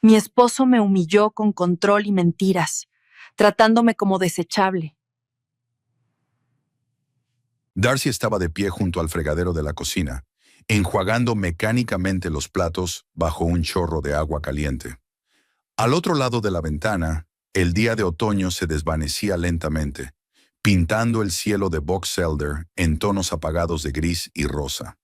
Mi esposo me humilló con control y mentiras, tratándome como desechable. Darcy estaba de pie junto al fregadero de la cocina, enjuagando mecánicamente los platos bajo un chorro de agua caliente. Al otro lado de la ventana, el día de otoño se desvanecía lentamente, pintando el cielo de Box Elder en tonos apagados de gris y rosa.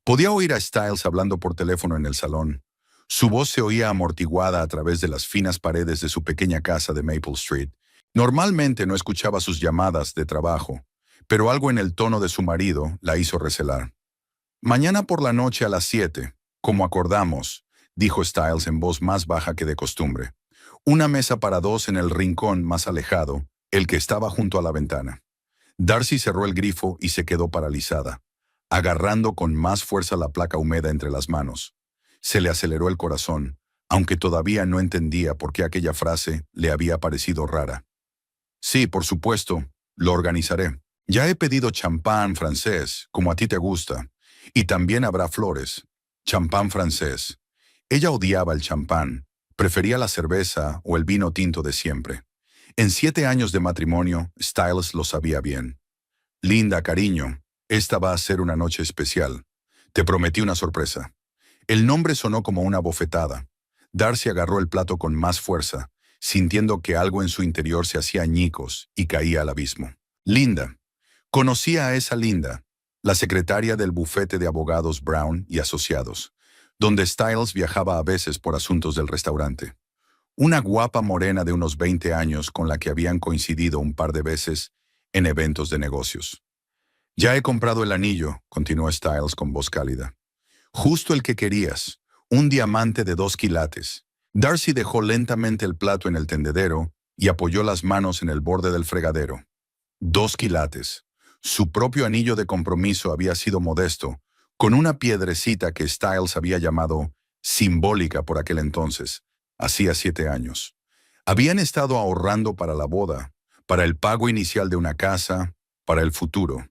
Podía oír a Styles hablando por teléfono en el salón. Su voz se oía amortiguada a través de las finas paredes de su pequeña casa de Maple Street. Normalmente no escuchaba sus llamadas de trabajo, pero algo en el tono de su marido la hizo recelar. Mañana por la noche a las 7, como acordamos, dijo Styles en voz más baja que de costumbre. Una mesa para dos en el rincón más alejado, el que estaba junto a la ventana. Darcy cerró el grifo y se quedó paralizada, agarrando con más fuerza la placa húmeda entre las manos. Se le aceleró el corazón, aunque todavía no entendía por qué aquella frase le había parecido rara. Sí, por supuesto, lo organizaré. Ya he pedido champán francés, como a ti te gusta, y también habrá flores. Champán francés. Ella odiaba el champán, prefería la cerveza o el vino tinto de siempre. En 7 años de matrimonio, Styles lo sabía bien. Linda, cariño, esta va a ser una noche especial. Te prometí una sorpresa. El nombre sonó como una bofetada. Darcy agarró el plato con más fuerza, sintiendo que algo en su interior se hacía añicos y caía al abismo. Linda. Conocía a esa Linda, la secretaria del bufete de abogados Brown y Asociados, donde Styles viajaba a veces por asuntos del restaurante. Una guapa morena de unos 20 años con la que habían coincidido un par de veces en eventos de negocios. Ya he comprado el anillo, continuó Styles con voz cálida. Justo el que querías, un diamante de 2 quilates. Darcy dejó lentamente el plato en el tendedero y apoyó las manos en el borde del fregadero. 2 quilates. Su propio anillo de compromiso había sido modesto, con una piedrecita que Styles había llamado simbólica por aquel entonces, hacía 7 años. Habían estado ahorrando para la boda, para el pago inicial de una casa, para el futuro.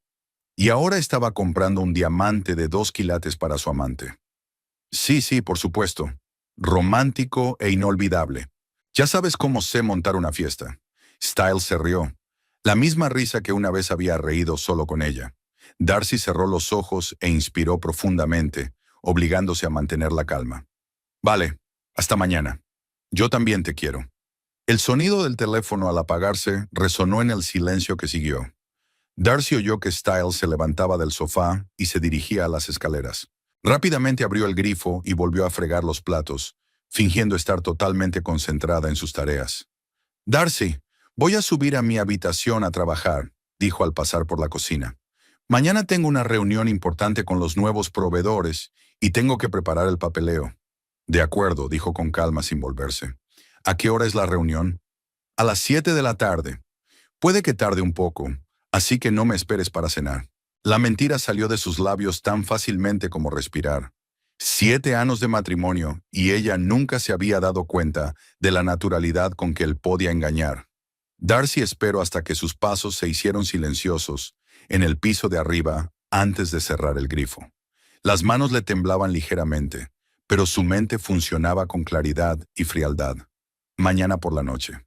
Y ahora estaba comprando un diamante de 2 quilates para su amante. Sí, por supuesto. Romántico e inolvidable. Ya sabes cómo sé montar una fiesta. Styles se rió. La misma risa que una vez había reído solo con ella. Darcy cerró los ojos e inspiró profundamente, obligándose a mantener la calma. Vale, hasta mañana. Yo también te quiero. El sonido del teléfono al apagarse resonó en el silencio que siguió. Darcy oyó que Styles se levantaba del sofá y se dirigía a las escaleras. Rápidamente abrió el grifo y volvió a fregar los platos, fingiendo estar totalmente concentrada en sus tareas. Darcy, voy a subir a mi habitación a trabajar, dijo al pasar por la cocina. Mañana tengo una reunión importante con los nuevos proveedores y tengo que preparar el papeleo. De acuerdo, dijo con calma sin volverse. ¿A qué hora es la reunión? A las 7 de la tarde. Puede que tarde un poco, así que no me esperes para cenar. La mentira salió de sus labios tan fácilmente como respirar. 7 años de matrimonio y ella nunca se había dado cuenta de la naturalidad con que él podía engañar. Darcy esperó hasta que sus pasos se hicieron silenciosos en el piso de arriba antes de cerrar el grifo. Las manos le temblaban ligeramente, pero su mente funcionaba con claridad y frialdad. Mañana por la noche.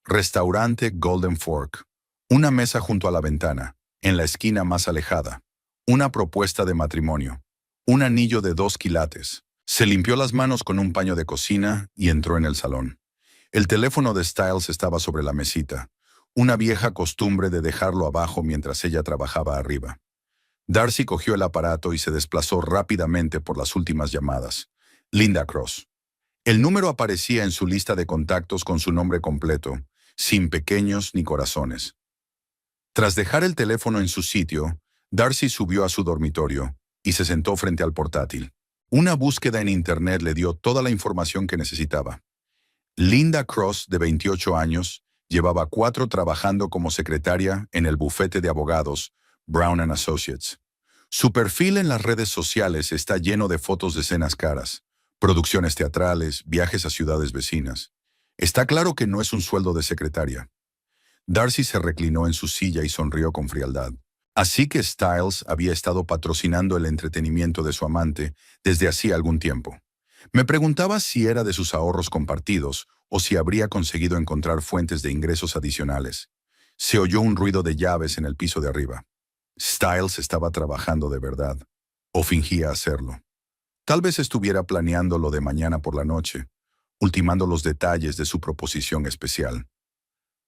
Restaurante Golden Fork. Una mesa junto a la ventana, en la esquina más alejada. Una propuesta de matrimonio. Un anillo de 2 quilates. Se limpió las manos con un paño de cocina y entró en el salón. El teléfono de Styles estaba sobre la mesita, una vieja costumbre de dejarlo abajo mientras ella trabajaba arriba. Darcy cogió el aparato y se desplazó rápidamente por las últimas llamadas. Linda Cross. El número aparecía en su lista de contactos con su nombre completo, sin pequeños ni corazones. Tras dejar el teléfono en su sitio, Darcy subió a su dormitorio y se sentó frente al portátil. Una búsqueda en Internet le dio toda la información que necesitaba. Linda Cross, de 28 años, llevaba 4 trabajando como secretaria en el bufete de abogados Brown & Associates. Su perfil en las redes sociales está lleno de fotos de cenas caras, producciones teatrales, viajes a ciudades vecinas. Está claro que no es un sueldo de secretaria. Darcy se reclinó en su silla y sonrió con frialdad. Así que Styles había estado patrocinando el entretenimiento de su amante desde hacía algún tiempo. Me preguntaba si era de sus ahorros compartidos o si habría conseguido encontrar fuentes de ingresos adicionales. Se oyó un ruido de llaves en el piso de arriba. Styles estaba trabajando de verdad, o fingía hacerlo. Tal vez estuviera planeando lo de mañana por la noche, ultimando los detalles de su proposición especial.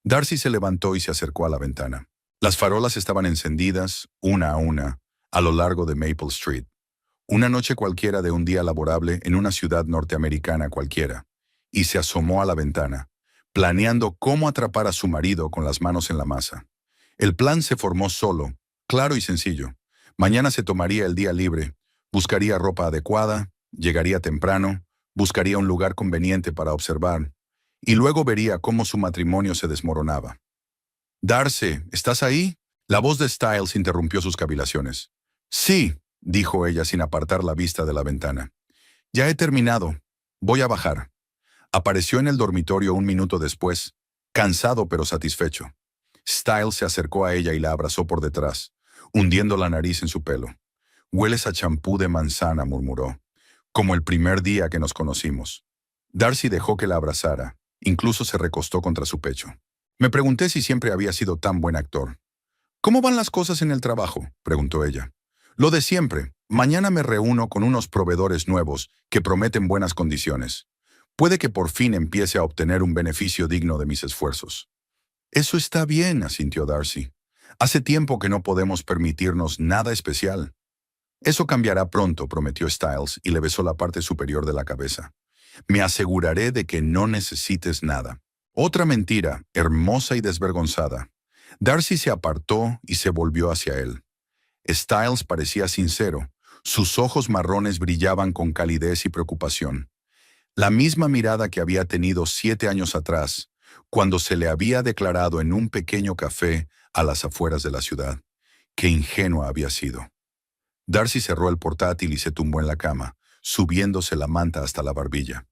Darcy se levantó y se acercó a la ventana. Las farolas estaban encendidas, una a una, a lo largo de Maple Street. Una noche cualquiera de un día laborable en una ciudad norteamericana cualquiera, y se asomó a la ventana, planeando cómo atrapar a su marido con las manos en la masa. El plan se formó solo, claro y sencillo. Mañana se tomaría el día libre, buscaría ropa adecuada, llegaría temprano, buscaría un lugar conveniente para observar, y luego vería cómo su matrimonio se desmoronaba. «Darcy, ¿estás ahí?» La voz de Styles interrumpió sus cavilaciones. «Sí», dijo ella sin apartar la vista de la ventana. «Ya he terminado. Voy a bajar». Apareció en el dormitorio un minuto después, cansado pero satisfecho. Styles se acercó a ella y la abrazó por detrás, hundiendo la nariz en su pelo. «Hueles a champú de manzana», murmuró, «como el primer día que nos conocimos». Darcy dejó que la abrazara, incluso se recostó contra su pecho. Me pregunté si siempre había sido tan buen actor. «¿Cómo van las cosas en el trabajo?», preguntó ella. «Lo de siempre. Mañana me reúno con unos proveedores nuevos que prometen buenas condiciones. Puede que por fin empiece a obtener un beneficio digno de mis esfuerzos». «Eso está bien», asintió Darcy. «Hace tiempo que no podemos permitirnos nada especial». «Eso cambiará pronto», prometió Styles y le besó la parte superior de la cabeza. «Me aseguraré de que no necesites nada». Otra mentira, hermosa y desvergonzada. Darcy se apartó y se volvió hacia él. Styles parecía sincero. Sus ojos marrones brillaban con calidez y preocupación. La misma mirada que había tenido 7 años atrás, cuando se le había declarado en un pequeño café a las afueras de la ciudad. Qué ingenua había sido. Darcy cerró el portátil y se tumbó en la cama, subiéndose la manta hasta la barbilla.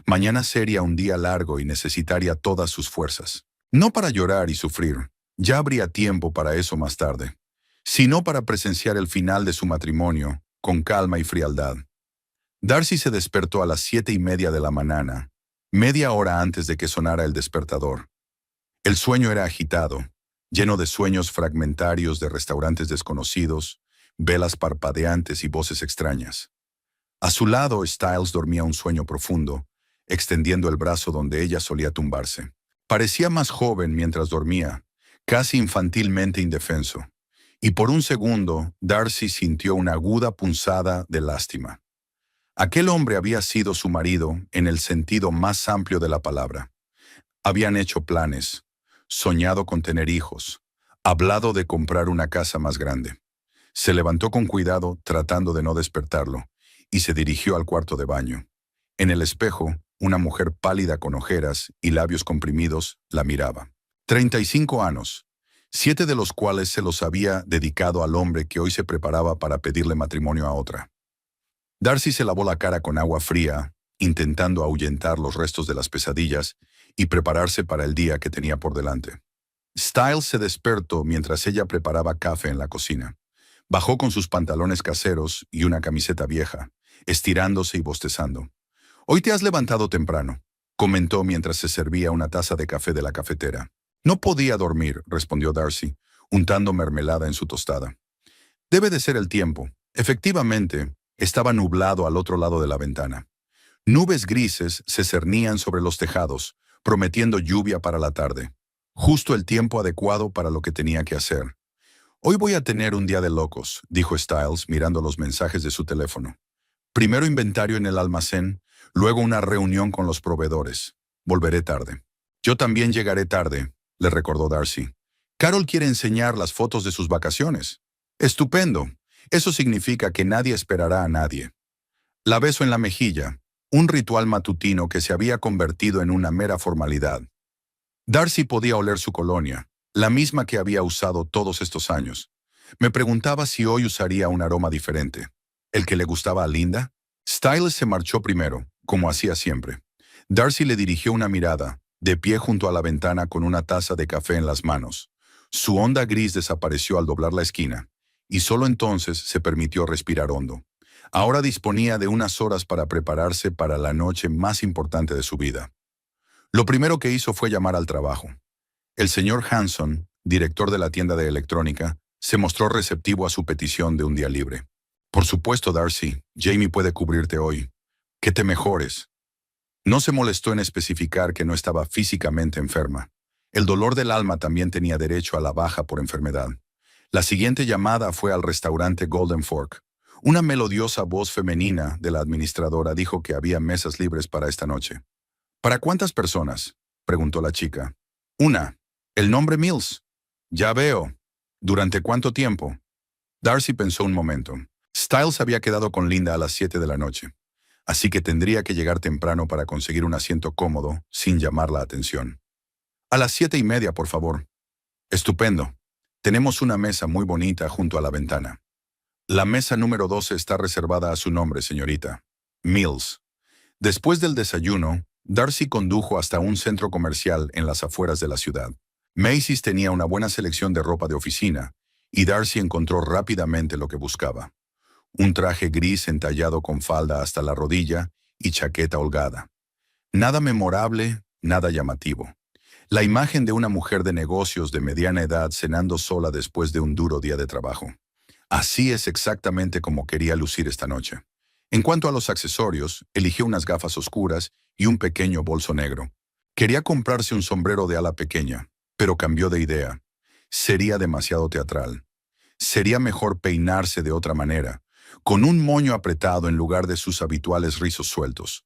Mañana sería un día largo y necesitaría todas sus fuerzas. No para llorar y sufrir, ya habría tiempo para eso más tarde, sino para presenciar el final de su matrimonio, con calma y frialdad. Darcy se despertó a las 7:30 de la mañana, media hora antes de que sonara el despertador. El sueño era agitado, lleno de sueños fragmentarios de restaurantes desconocidos, velas parpadeantes y voces extrañas. A su lado, Styles dormía un sueño profundo, extendiendo el brazo donde ella solía tumbarse. Parecía más joven mientras dormía, casi infantilmente indefenso, y por un segundo Darcy sintió una aguda punzada de lástima. Aquel hombre había sido su marido en el sentido más amplio de la palabra. Habían hecho planes, soñado con tener hijos, hablado de comprar una casa más grande. Se levantó con cuidado, tratando de no despertarlo, y se dirigió al cuarto de baño. En el espejo, una mujer pálida con ojeras y labios comprimidos la miraba. 35 años, 7 de los cuales se los había dedicado al hombre que hoy se preparaba para pedirle matrimonio a otra. Darcy se lavó la cara con agua fría, intentando ahuyentar los restos de las pesadillas y prepararse para el día que tenía por delante. Styles se despertó mientras ella preparaba café en la cocina. Bajó con sus pantalones caseros y una camiseta vieja, estirándose y bostezando. «Hoy te has levantado temprano», comentó mientras se servía una taza de café de la cafetera. «No podía dormir», respondió Darcy, untando mermelada en su tostada. «Debe de ser el tiempo». Efectivamente, estaba nublado al otro lado de la ventana. Nubes grises se cernían sobre los tejados, prometiendo lluvia para la tarde. Justo el tiempo adecuado para lo que tenía que hacer. «Hoy voy a tener un día de locos», dijo Styles mirando los mensajes de su teléfono. «Primero inventario en el almacén, luego una reunión con los proveedores. Volveré tarde». «Yo también llegaré tarde», le recordó Darcy. «Carol quiere enseñar las fotos de sus vacaciones». «Estupendo. Eso significa que nadie esperará a nadie». La besó en la mejilla, un ritual matutino que se había convertido en una mera formalidad. Darcy podía oler su colonia, la misma que había usado todos estos años. Me preguntaba si hoy usaría un aroma diferente. ¿El que le gustaba a Linda? Styles se marchó primero, como hacía siempre. Darcy le dirigió una mirada, de pie junto a la ventana con una taza de café en las manos. Su onda gris desapareció al doblar la esquina, y solo entonces se permitió respirar hondo. Ahora disponía de unas horas para prepararse para la noche más importante de su vida. Lo primero que hizo fue llamar al trabajo. El señor Hanson, director de la tienda de electrónica, se mostró receptivo a su petición de un día libre. Por supuesto, Darcy, Jamie puede cubrirte hoy. Que te mejores. No se molestó en especificar que no estaba físicamente enferma. El dolor del alma también tenía derecho a la baja por enfermedad. La siguiente llamada fue al restaurante Golden Fork. Una melodiosa voz femenina de la administradora dijo que había mesas libres para esta noche. ¿Para cuántas personas?, preguntó la chica. Una. El nombre Mills. Ya veo. ¿Durante cuánto tiempo? Darcy pensó un momento. Styles había quedado con Linda a las 7 de la noche, así que tendría que llegar temprano para conseguir un asiento cómodo sin llamar la atención. A las 7:30, por favor. Estupendo. Tenemos una mesa muy bonita junto a la ventana. La mesa número 12 está reservada a su nombre, señorita. Mills. Después del desayuno, Darcy condujo hasta un centro comercial en las afueras de la ciudad. Macy's tenía una buena selección de ropa de oficina, y Darcy encontró rápidamente lo que buscaba. Un traje gris entallado con falda hasta la rodilla y chaqueta holgada. Nada memorable, nada llamativo. La imagen de una mujer de negocios de mediana edad cenando sola después de un duro día de trabajo. Así es exactamente como quería lucir esta noche. En cuanto a los accesorios, eligió unas gafas oscuras y un pequeño bolso negro. Quería comprarse un sombrero de ala pequeña, pero cambió de idea. Sería demasiado teatral. Sería mejor peinarse de otra manera, con un moño apretado en lugar de sus habituales rizos sueltos.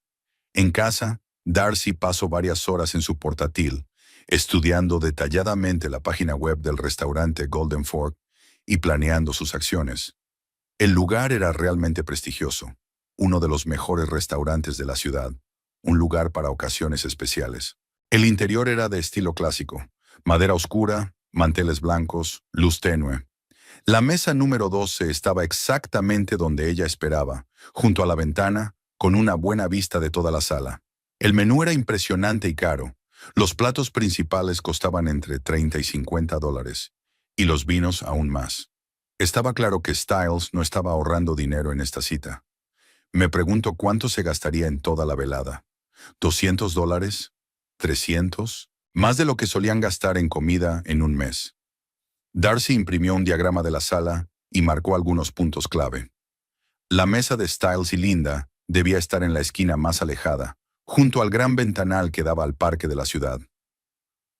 En casa, Darcy pasó varias horas en su portátil, estudiando detalladamente la página web del restaurante Golden Fork y planeando sus acciones. El lugar era realmente prestigioso, uno de los mejores restaurantes de la ciudad, un lugar para ocasiones especiales. El interior era de estilo clásico, madera oscura, manteles blancos, luz tenue. La mesa número 12 estaba exactamente donde ella esperaba, junto a la ventana, con una buena vista de toda la sala. El menú era impresionante y caro. Los platos principales costaban entre $30 y $50, y los vinos aún más. Estaba claro que Styles no estaba ahorrando dinero en esta cita. Me pregunto cuánto se gastaría en toda la velada. ¿$200? ¿300? Más de lo que solían gastar en comida en un mes. Darcy imprimió un diagrama de la sala y marcó algunos puntos clave. La mesa de Styles y Linda debía estar en la esquina más alejada, junto al gran ventanal que daba al parque de la ciudad.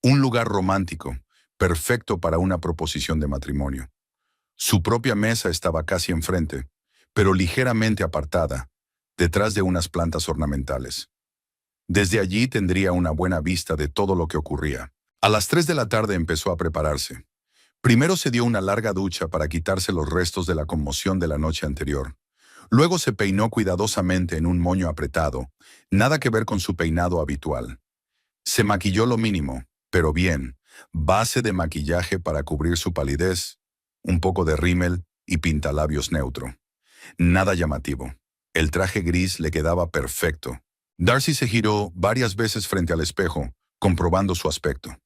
Un lugar romántico, perfecto para una proposición de matrimonio. Su propia mesa estaba casi enfrente, pero ligeramente apartada, detrás de unas plantas ornamentales. Desde allí tendría una buena vista de todo lo que ocurría. A las 3 de la tarde empezó a prepararse. Primero se dio una larga ducha para quitarse los restos de la conmoción de la noche anterior. Luego se peinó cuidadosamente en un moño apretado, nada que ver con su peinado habitual. Se maquilló lo mínimo, pero bien, base de maquillaje para cubrir su palidez, un poco de rímel y pintalabios neutro. Nada llamativo. El traje gris le quedaba perfecto. Darcy se giró varias veces frente al espejo, comprobando su aspecto.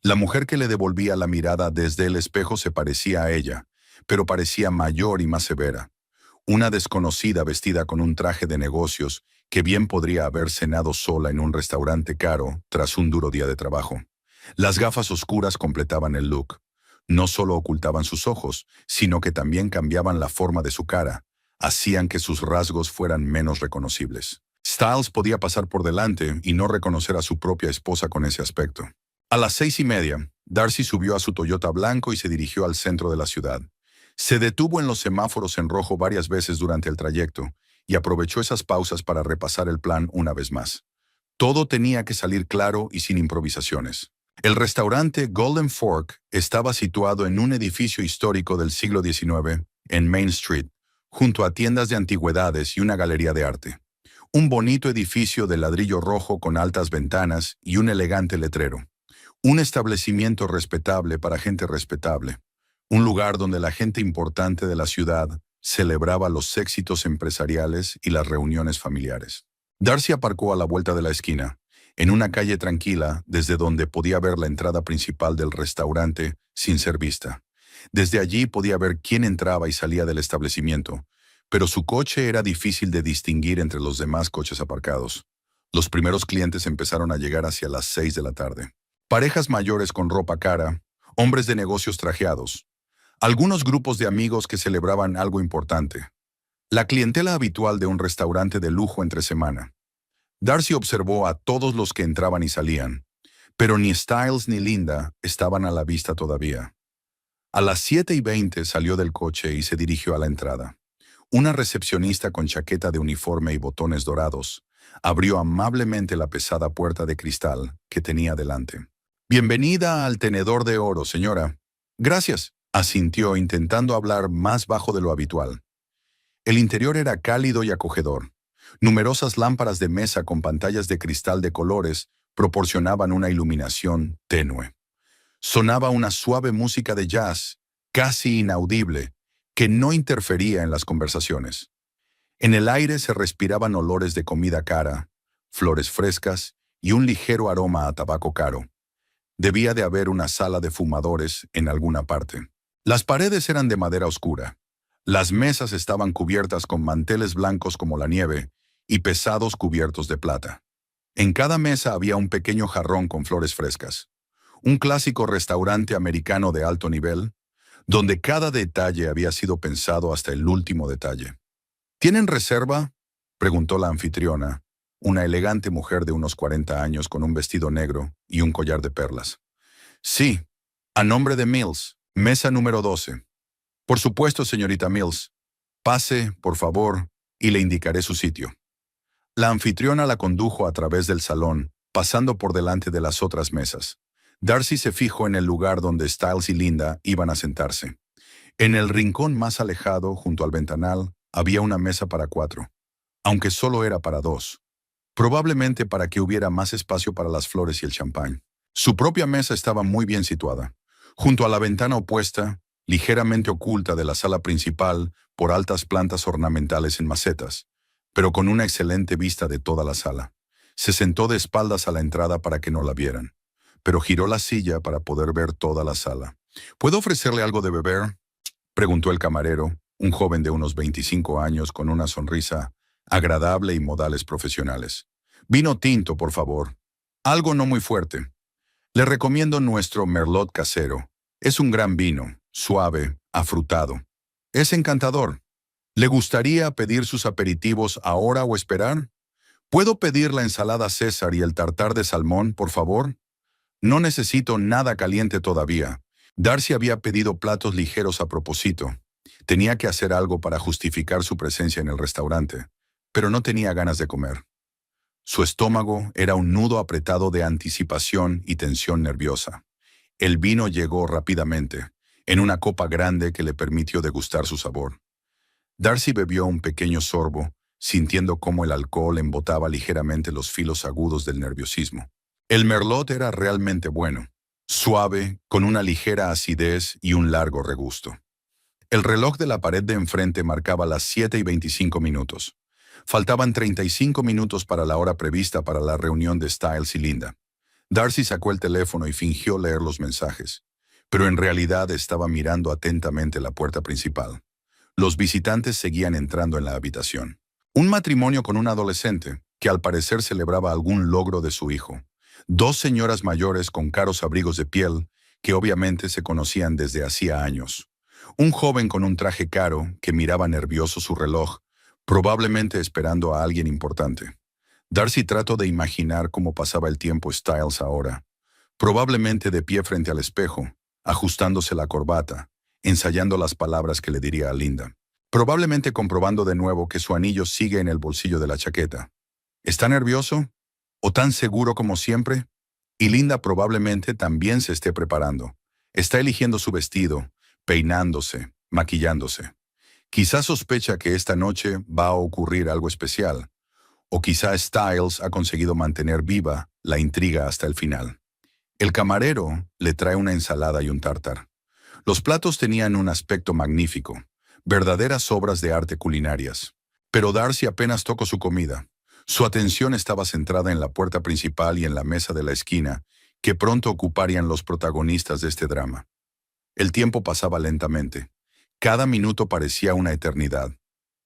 La mujer que le devolvía la mirada desde el espejo se parecía a ella, pero parecía mayor y más severa. Una desconocida vestida con un traje de negocios que bien podría haber cenado sola en un restaurante caro tras un duro día de trabajo. Las gafas oscuras completaban el look. No solo ocultaban sus ojos, sino que también cambiaban la forma de su cara, hacían que sus rasgos fueran menos reconocibles. Styles podía pasar por delante y no reconocer a su propia esposa con ese aspecto. A las 6:30, Darcy subió a su Toyota blanco y se dirigió al centro de la ciudad. Se detuvo en los semáforos en rojo varias veces durante el trayecto y aprovechó esas pausas para repasar el plan una vez más. Todo tenía que salir claro y sin improvisaciones. El restaurante Golden Fork estaba situado en un edificio histórico del siglo XIX en Main Street, junto a tiendas de antigüedades y una galería de arte. Un bonito edificio de ladrillo rojo con altas ventanas y un elegante letrero. Un establecimiento respetable para gente respetable. Un lugar donde la gente importante de la ciudad celebraba los éxitos empresariales y las reuniones familiares. Darcy aparcó a la vuelta de la esquina, en una calle tranquila desde donde podía ver la entrada principal del restaurante sin ser vista. Desde allí podía ver quién entraba y salía del establecimiento, pero su coche era difícil de distinguir entre los demás coches aparcados. Los primeros clientes empezaron a llegar hacia las 6 de la tarde. Parejas mayores con ropa cara, hombres de negocios trajeados, algunos grupos de amigos que celebraban algo importante. La clientela habitual de un restaurante de lujo entre semana. Darcy observó a todos los que entraban y salían, pero ni Styles ni Linda estaban a la vista todavía. A las 7:20 salió del coche y se dirigió a la entrada. Una recepcionista con chaqueta de uniforme y botones dorados abrió amablemente la pesada puerta de cristal que tenía delante. «Bienvenida al Tenedor de Oro, señora». «Gracias», asintió intentando hablar más bajo de lo habitual. El interior era cálido y acogedor. Numerosas lámparas de mesa con pantallas de cristal de colores proporcionaban una iluminación tenue. Sonaba una suave música de jazz, casi inaudible, que no interfería en las conversaciones. En el aire se respiraban olores de comida cara, flores frescas y un ligero aroma a tabaco caro. Debía de haber una sala de fumadores en alguna parte. Las paredes eran de madera oscura. Las mesas estaban cubiertas con manteles blancos como la nieve y pesados cubiertos de plata. En cada mesa había un pequeño jarrón con flores frescas. Un clásico restaurante americano de alto nivel, donde cada detalle había sido pensado hasta el último detalle. «¿Tienen reserva?», preguntó la anfitriona, una elegante mujer de unos 40 años con un vestido negro y un collar de perlas. «Sí, a nombre de Mills, mesa número 12. «Por supuesto, señorita Mills. Pase, por favor, y le indicaré su sitio». La anfitriona la condujo a través del salón, pasando por delante de las otras mesas. Darcy se fijó en el lugar donde Styles y Linda iban a sentarse. En el rincón más alejado, junto al ventanal, había una mesa para 4, aunque solo era para 2. Probablemente para que hubiera más espacio para las flores y el champán. Su propia mesa estaba muy bien situada, junto a la ventana opuesta, ligeramente oculta de la sala principal por altas plantas ornamentales en macetas, pero con una excelente vista de toda la sala. Se sentó de espaldas a la entrada para que no la vieran, pero giró la silla para poder ver toda la sala. «¿Puedo ofrecerle algo de beber?», preguntó el camarero, un joven de unos 25 años con una sonrisa agradable y modales profesionales. «Vino tinto, por favor. Algo no muy fuerte. Le recomiendo nuestro Merlot casero. Es un gran vino, suave, afrutado. Es encantador. ¿Le gustaría pedir sus aperitivos ahora o esperar? ¿Puedo pedir la ensalada César y el tartar de salmón, por favor? No necesito nada caliente todavía». Darcy había pedido platos ligeros a propósito. Tenía que hacer algo para justificar su presencia en el restaurante, pero no tenía ganas de comer. Su estómago era un nudo apretado de anticipación y tensión nerviosa. El vino llegó rápidamente, en una copa grande que le permitió degustar su sabor. Darcy bebió un pequeño sorbo, sintiendo cómo el alcohol embotaba ligeramente los filos agudos del nerviosismo. El Merlot era realmente bueno, suave, con una ligera acidez y un largo regusto. El reloj de la pared de enfrente marcaba las 7:25. Faltaban 35 minutos para la hora prevista para la reunión de Styles y Linda. Darcy sacó el teléfono y fingió leer los mensajes, pero en realidad estaba mirando atentamente la puerta principal. Los visitantes seguían entrando en la habitación. Un matrimonio con un adolescente, que al parecer celebraba algún logro de su hijo. 2 señoras mayores con caros abrigos de piel, que obviamente se conocían desde hacía años. Un joven con un traje caro, que miraba nervioso su reloj, probablemente esperando a alguien importante. Darcy trató de imaginar cómo pasaba el tiempo Styles ahora, probablemente de pie frente al espejo, ajustándose la corbata, ensayando las palabras que le diría a Linda. Probablemente comprobando de nuevo que su anillo sigue en el bolsillo de la chaqueta. ¿Está nervioso? ¿O tan seguro como siempre? Y Linda probablemente también se esté preparando. Está eligiendo su vestido, peinándose, maquillándose. Quizá sospecha que esta noche va a ocurrir algo especial. O quizá Styles ha conseguido mantener viva la intriga hasta el final. El camarero le trae una ensalada y un tártar. Los platos tenían un aspecto magnífico, verdaderas obras de arte culinarias. Pero Darcy apenas tocó su comida. Su atención estaba centrada en la puerta principal y en la mesa de la esquina, que pronto ocuparían los protagonistas de este drama. El tiempo pasaba lentamente. Cada minuto parecía una eternidad.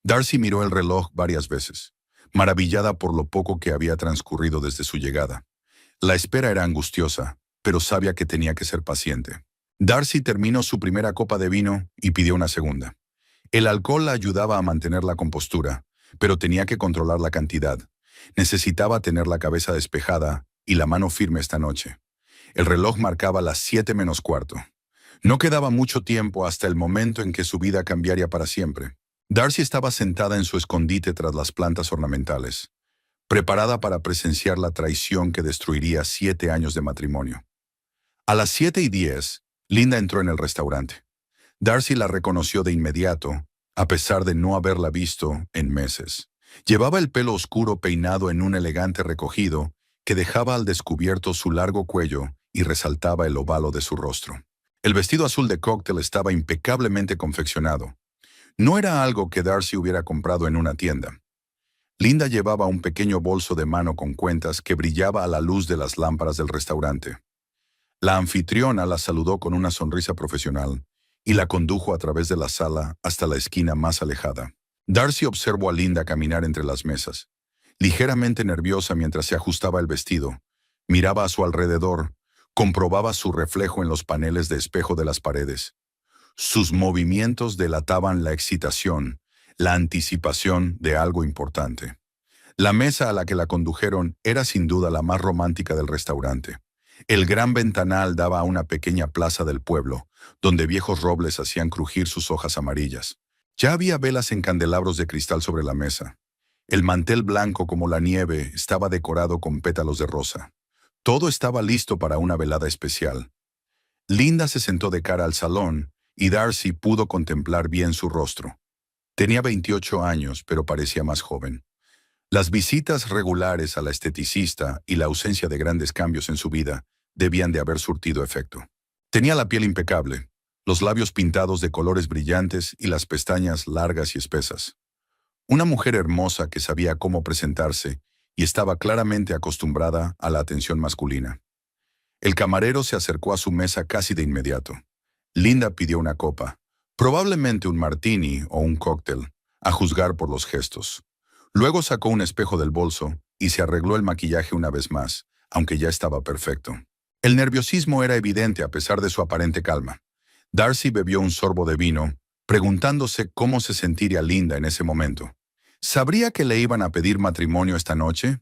Darcy miró el reloj varias veces, maravillada por lo poco que había transcurrido desde su llegada. La espera era angustiosa, pero sabía que tenía que ser paciente. Darcy terminó su primera copa de vino y pidió una segunda. El alcohol la ayudaba a mantener la compostura, pero tenía que controlar la cantidad. Necesitaba tener la cabeza despejada y la mano firme esta noche. El reloj marcaba las 7:45. No quedaba mucho tiempo hasta el momento en que su vida cambiaría para siempre. Darcy estaba sentada en su escondite tras las plantas ornamentales, preparada para presenciar la traición que destruiría 7 años de matrimonio. A las 7:10, Linda entró en el restaurante. Darcy la reconoció de inmediato, a pesar de no haberla visto en meses. Llevaba el pelo oscuro peinado en un elegante recogido que dejaba al descubierto su largo cuello y resaltaba el ovalo de su rostro. El vestido azul de cóctel estaba impecablemente confeccionado. No era algo que Darcy hubiera comprado en una tienda. Linda llevaba un pequeño bolso de mano con cuentas que brillaba a la luz de las lámparas del restaurante. La anfitriona la saludó con una sonrisa profesional y la condujo a través de la sala hasta la esquina más alejada. Darcy observó a Linda caminar entre las mesas, ligeramente nerviosa mientras se ajustaba el vestido. Miraba a su alrededor, comprobaba su reflejo en los paneles de espejo de las paredes. Sus movimientos delataban la excitación, la anticipación de algo importante. La mesa a la que la condujeron era sin duda la más romántica del restaurante. El gran ventanal daba a una pequeña plaza del pueblo, donde viejos robles hacían crujir sus hojas amarillas. Ya había velas en candelabros de cristal sobre la mesa. El mantel blanco como la nieve estaba decorado con pétalos de rosa. Todo estaba listo para una velada especial. Linda se sentó de cara al salón y Darcy pudo contemplar bien su rostro. Tenía 28 años, pero parecía más joven. Las visitas regulares a la esteticista y la ausencia de grandes cambios en su vida debían de haber surtido efecto. Tenía la piel impecable, los labios pintados de colores brillantes y las pestañas largas y espesas. Una mujer hermosa que sabía cómo presentarse y estaba claramente acostumbrada a la atención masculina. El camarero se acercó a su mesa casi de inmediato. Linda pidió una copa, probablemente un martini o un cóctel, a juzgar por los gestos. Luego sacó un espejo del bolso y se arregló el maquillaje una vez más, aunque ya estaba perfecto. El nerviosismo era evidente a pesar de su aparente calma. Darcy bebió un sorbo de vino, preguntándose cómo se sentiría Linda en ese momento. ¿Sabría que le iban a pedir matrimonio esta noche?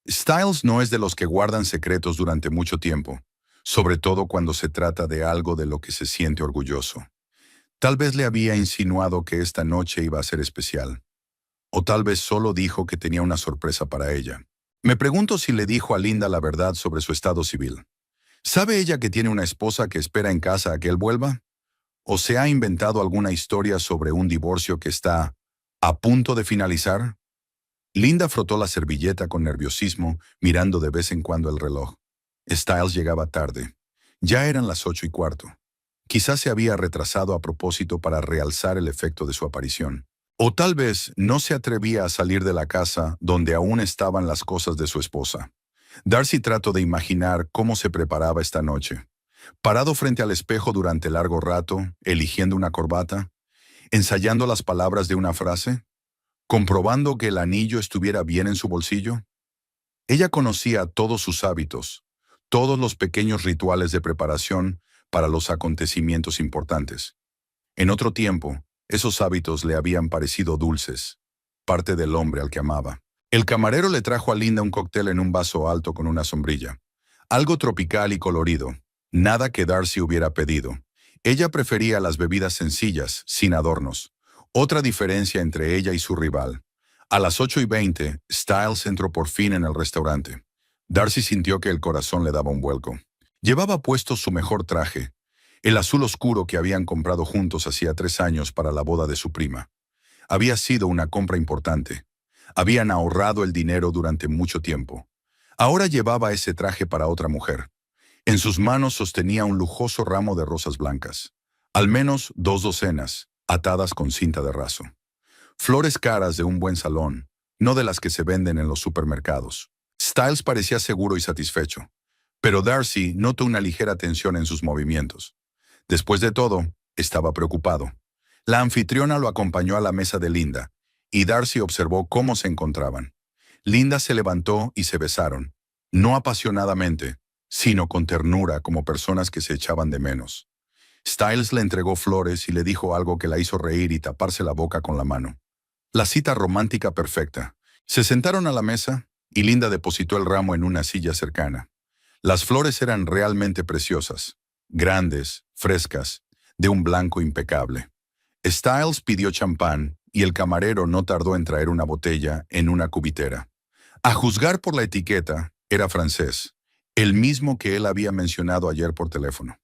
Styles no es de los que guardan secretos durante mucho tiempo, sobre todo cuando se trata de algo de lo que se siente orgulloso. Tal vez le había insinuado que esta noche iba a ser especial. O tal vez solo dijo que tenía una sorpresa para ella. Me pregunto si le dijo a Linda la verdad sobre su estado civil. ¿Sabe ella que tiene una esposa que espera en casa a que él vuelva? ¿O se ha inventado alguna historia sobre un divorcio que está a punto de finalizar? Linda frotó la servilleta con nerviosismo, mirando de vez en cuando el reloj. Styles llegaba tarde. Ya eran las 8:15. Quizás se había retrasado a propósito para realzar el efecto de su aparición. O tal vez no se atrevía a salir de la casa donde aún estaban las cosas de su esposa. Darcy trató de imaginar cómo se preparaba esta noche. Parado frente al espejo durante largo rato, eligiendo una corbata, ensayando las palabras de una frase, comprobando que el anillo estuviera bien en su bolsillo. Ella conocía todos sus hábitos, todos los pequeños rituales de preparación para los acontecimientos importantes. En otro tiempo, esos hábitos le habían parecido dulces, parte del hombre al que amaba. El camarero le trajo a Linda un cóctel en un vaso alto con una sombrilla. Algo tropical y colorido, nada que Darcy hubiera pedido. Ella prefería las bebidas sencillas, sin adornos. Otra diferencia entre ella y su rival. A las 8:20, Styles entró por fin en el restaurante. Darcy sintió que el corazón le daba un vuelco. Llevaba puesto su mejor traje, el azul oscuro que habían comprado juntos hacía 3 años para la boda de su prima. Había sido una compra importante. Habían ahorrado el dinero durante mucho tiempo. Ahora llevaba ese traje para otra mujer. En sus manos sostenía un lujoso ramo de rosas blancas. Al menos 2 docenas, atadas con cinta de raso. Flores caras de un buen salón, no de las que se venden en los supermercados. Styles parecía seguro y satisfecho, pero Darcy notó una ligera tensión en sus movimientos. Después de todo, estaba preocupado. La anfitriona lo acompañó a la mesa de Linda, y Darcy observó cómo se encontraban. Linda se levantó y se besaron, no apasionadamente, sino con ternura como personas que se echaban de menos. Styles le entregó flores y le dijo algo que la hizo reír y taparse la boca con la mano. La cita romántica perfecta. Se sentaron a la mesa y Linda depositó el ramo en una silla cercana. Las flores eran realmente preciosas, grandes, frescas, de un blanco impecable. Styles pidió champán y el camarero no tardó en traer una botella en una cubitera. A juzgar por la etiqueta, era francés, el mismo que él había mencionado ayer por teléfono.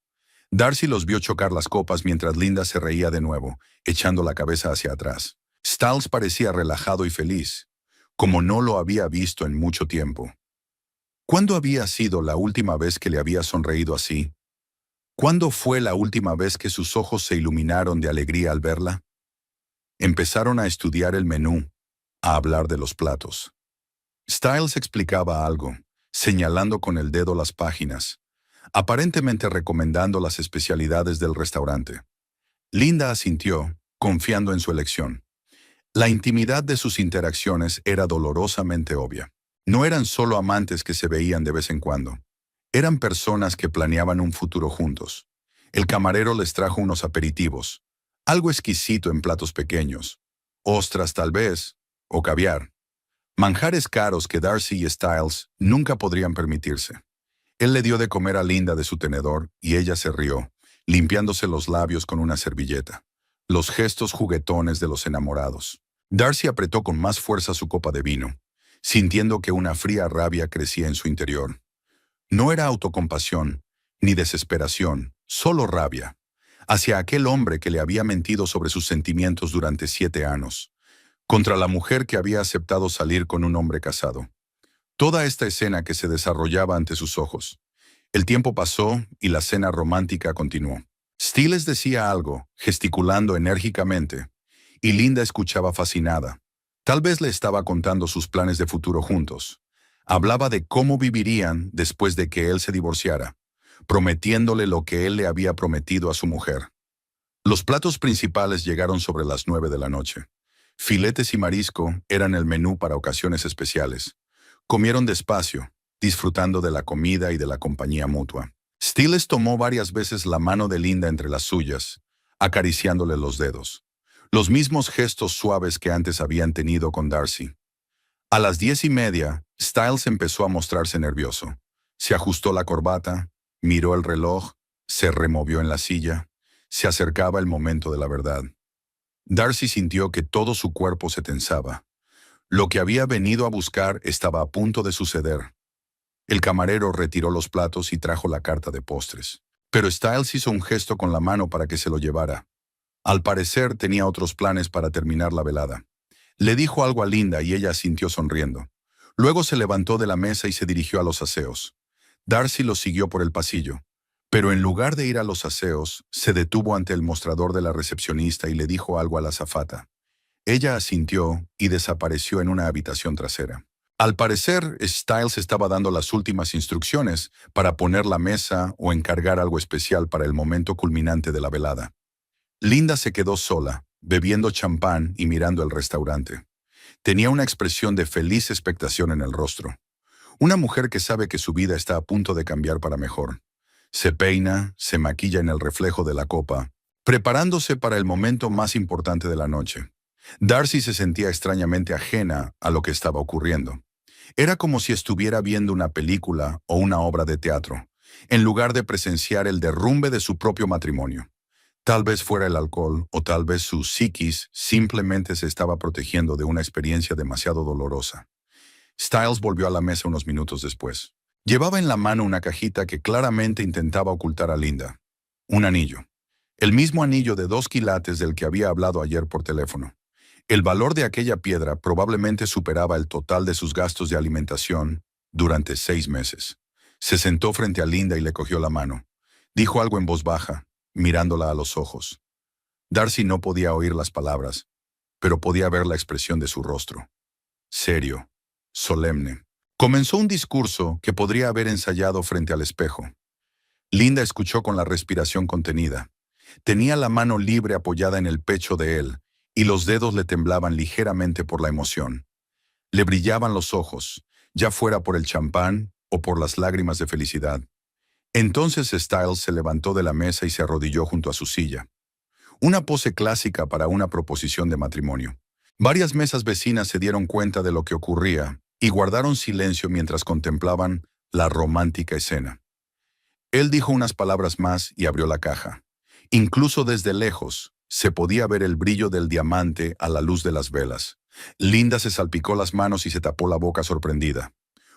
Darcy los vio chocar las copas mientras Linda se reía de nuevo, echando la cabeza hacia atrás. Styles parecía relajado y feliz, como no lo había visto en mucho tiempo. ¿Cuándo había sido la última vez que le había sonreído así? ¿Cuándo fue la última vez que sus ojos se iluminaron de alegría al verla? Empezaron a estudiar el menú, a hablar de los platos. Styles explicaba algo, señalando con el dedo las páginas, aparentemente recomendando las especialidades del restaurante. Linda asintió, confiando en su elección. La intimidad de sus interacciones era dolorosamente obvia. No eran solo amantes que se veían de vez en cuando. Eran personas que planeaban un futuro juntos. El camarero les trajo unos aperitivos, algo exquisito en platos pequeños, ostras tal vez, o caviar. Manjares caros que Darcy y Styles nunca podrían permitirse. Él le dio de comer a Linda de su tenedor y ella se rió, limpiándose los labios con una servilleta. Los gestos juguetones de los enamorados. Darcy apretó con más fuerza su copa de vino, sintiendo que una fría rabia crecía en su interior. No era autocompasión, ni desesperación, solo rabia, hacia aquel hombre que le había mentido sobre sus sentimientos durante 7 años, contra la mujer que había aceptado salir con un hombre casado. Toda esta escena que se desarrollaba ante sus ojos. El tiempo pasó y la cena romántica continuó. Styles decía algo, gesticulando enérgicamente, y Linda escuchaba fascinada. Tal vez le estaba contando sus planes de futuro juntos. Hablaba de cómo vivirían después de que él se divorciara, prometiéndole lo que él le había prometido a su mujer. Los platos principales llegaron sobre las 9 de la noche. Filetes y marisco eran el menú para ocasiones especiales. Comieron despacio, disfrutando de la comida y de la compañía mutua. Styles tomó varias veces la mano de Linda entre las suyas, acariciándole los dedos. Los mismos gestos suaves que antes habían tenido con Darcy. A las 10:30, Styles empezó a mostrarse nervioso. Se ajustó la corbata, miró el reloj, se removió en la silla. Se acercaba el momento de la verdad. Darcy sintió que todo su cuerpo se tensaba. Lo que había venido a buscar estaba a punto de suceder. El camarero retiró los platos y trajo la carta de postres. Pero Styles hizo un gesto con la mano para que se lo llevara. Al parecer tenía otros planes para terminar la velada. Le dijo algo a Linda y ella asintió sonriendo. Luego se levantó de la mesa y se dirigió a los aseos. Darcy lo siguió por el pasillo. Pero en lugar de ir a los aseos, se detuvo ante el mostrador de la recepcionista y le dijo algo a la azafata. Ella asintió y desapareció en una habitación trasera. Al parecer, Styles estaba dando las últimas instrucciones para poner la mesa o encargar algo especial para el momento culminante de la velada. Linda se quedó sola, bebiendo champán y mirando el restaurante. Tenía una expresión de feliz expectación en el rostro. Una mujer que sabe que su vida está a punto de cambiar para mejor. Se peina, se maquilla en el reflejo de la copa, preparándose para el momento más importante de la noche. Darcy se sentía extrañamente ajena a lo que estaba ocurriendo. Era como si estuviera viendo una película o una obra de teatro, en lugar de presenciar el derrumbe de su propio matrimonio. Tal vez fuera el alcohol o tal vez su psiquis simplemente se estaba protegiendo de una experiencia demasiado dolorosa. Styles volvió a la mesa unos minutos después. Llevaba en la mano una cajita que claramente intentaba ocultar a Linda. Un anillo. El mismo anillo de 2 quilates del que había hablado ayer por teléfono. El valor de aquella piedra probablemente superaba el total de sus gastos de alimentación durante 6 meses. Se sentó frente a Linda y le cogió la mano. Dijo algo en voz baja, mirándola a los ojos. Darcy no podía oír las palabras, pero podía ver la expresión de su rostro. Serio, solemne. Comenzó un discurso que podría haber ensayado frente al espejo. Linda escuchó con la respiración contenida. Tenía la mano libre apoyada en el pecho de él, y los dedos le temblaban ligeramente por la emoción. Le brillaban los ojos, ya fuera por el champán o por las lágrimas de felicidad. Entonces Styles se levantó de la mesa y se arrodilló junto a su silla. Una pose clásica para una proposición de matrimonio. Varias mesas vecinas se dieron cuenta de lo que ocurría y guardaron silencio mientras contemplaban la romántica escena. Él dijo unas palabras más y abrió la caja. Incluso desde lejos, se podía ver el brillo del diamante a la luz de las velas. Linda se salpicó las manos y se tapó la boca sorprendida.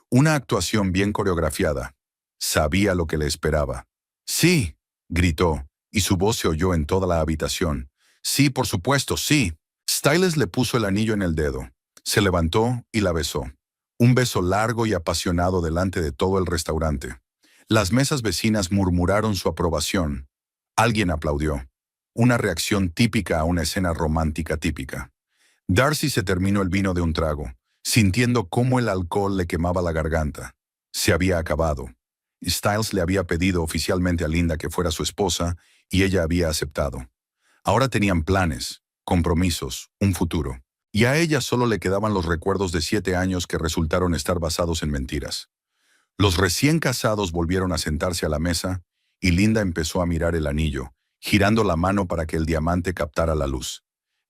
Una actuación bien coreografiada. Sabía lo que le esperaba. «Sí», gritó, y su voz se oyó en toda la habitación. «Sí, por supuesto, sí». Styles le puso el anillo en el dedo. Se levantó y la besó. Un beso largo y apasionado delante de todo el restaurante. Las mesas vecinas murmuraron su aprobación. Alguien aplaudió. Una reacción típica a una escena romántica típica. Darcy se terminó el vino de un trago, sintiendo cómo el alcohol le quemaba la garganta. Se había acabado. Styles le había pedido oficialmente a Linda que fuera su esposa y ella había aceptado. Ahora tenían planes, compromisos, un futuro. Y a ella solo le quedaban los recuerdos de 7 años que resultaron estar basados en mentiras. Los recién casados volvieron a sentarse a la mesa y Linda empezó a mirar el anillo, girando la mano para que el diamante captara la luz.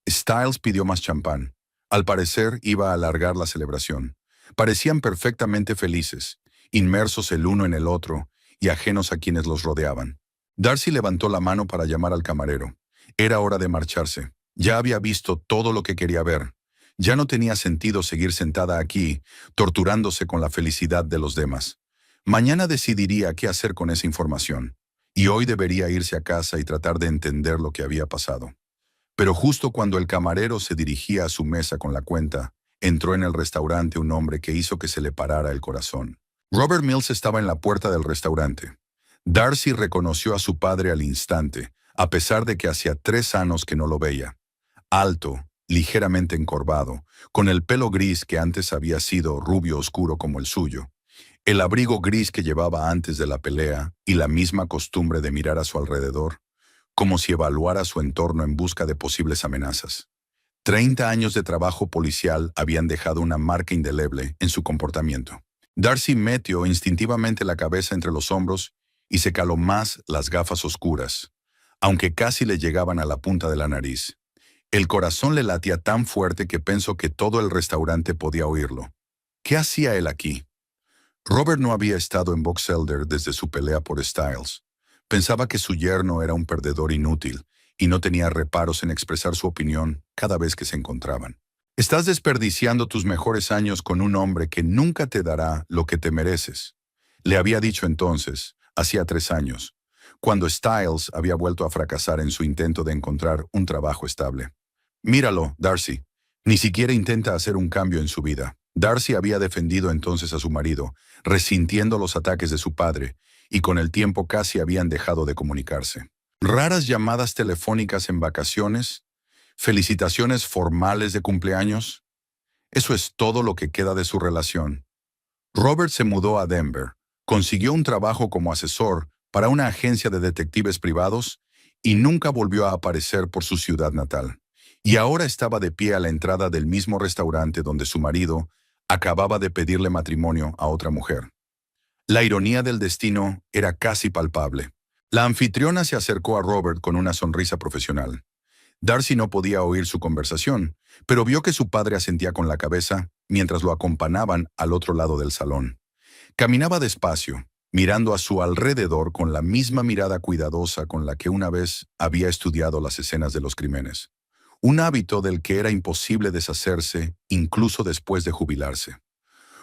Styles pidió más champán. Al parecer iba a alargar la celebración. Parecían perfectamente felices, inmersos el uno en el otro y ajenos a quienes los rodeaban. Darcy levantó la mano para llamar al camarero. Era hora de marcharse. Ya había visto todo lo que quería ver. Ya no tenía sentido seguir sentada aquí, torturándose con la felicidad de los demás. Mañana decidiría qué hacer con esa información. Y hoy debería irse a casa y tratar de entender lo que había pasado. Pero justo cuando el camarero se dirigía a su mesa con la cuenta, entró en el restaurante un hombre que hizo que se le parara el corazón. Robert Mills estaba en la puerta del restaurante. Darcy reconoció a su padre al instante, a pesar de que hacía 3 años que no lo veía. Alto, ligeramente encorvado, con el pelo gris que antes había sido rubio oscuro como el suyo, el abrigo gris que llevaba antes de la pelea y la misma costumbre de mirar a su alrededor, como si evaluara su entorno en busca de posibles amenazas. 30 años de trabajo policial habían dejado una marca indeleble en su comportamiento. Darcy metió instintivamente la cabeza entre los hombros y se caló más las gafas oscuras, aunque casi le llegaban a la punta de la nariz. El corazón le latía tan fuerte que pensó que todo el restaurante podía oírlo. ¿Qué hacía él aquí? Robert no había estado en Box Elder desde su pelea por Styles. Pensaba que su yerno era un perdedor inútil y no tenía reparos en expresar su opinión cada vez que se encontraban. «Estás desperdiciando tus mejores años con un hombre que nunca te dará lo que te mereces», le había dicho entonces, hacía 3 años, cuando Styles había vuelto a fracasar en su intento de encontrar un trabajo estable. «Míralo, Darcy. Ni siquiera intenta hacer un cambio en su vida». Darcy había defendido entonces a su marido, resintiendo los ataques de su padre, y con el tiempo casi habían dejado de comunicarse. Raras llamadas telefónicas en vacaciones, felicitaciones formales de cumpleaños. Eso es todo lo que queda de su relación. Robert se mudó a Denver, consiguió un trabajo como asesor para una agencia de detectives privados y nunca volvió a aparecer por su ciudad natal. Y ahora estaba de pie a la entrada del mismo restaurante donde su marido acababa de pedirle matrimonio a otra mujer. La ironía del destino era casi palpable. La anfitriona se acercó a Robert con una sonrisa profesional. Darcy no podía oír su conversación, pero vio que su padre asentía con la cabeza mientras lo acompañaban al otro lado del salón. Caminaba despacio, mirando a su alrededor con la misma mirada cuidadosa con la que una vez había estudiado las escenas de los crímenes. Un hábito del que era imposible deshacerse incluso después de jubilarse.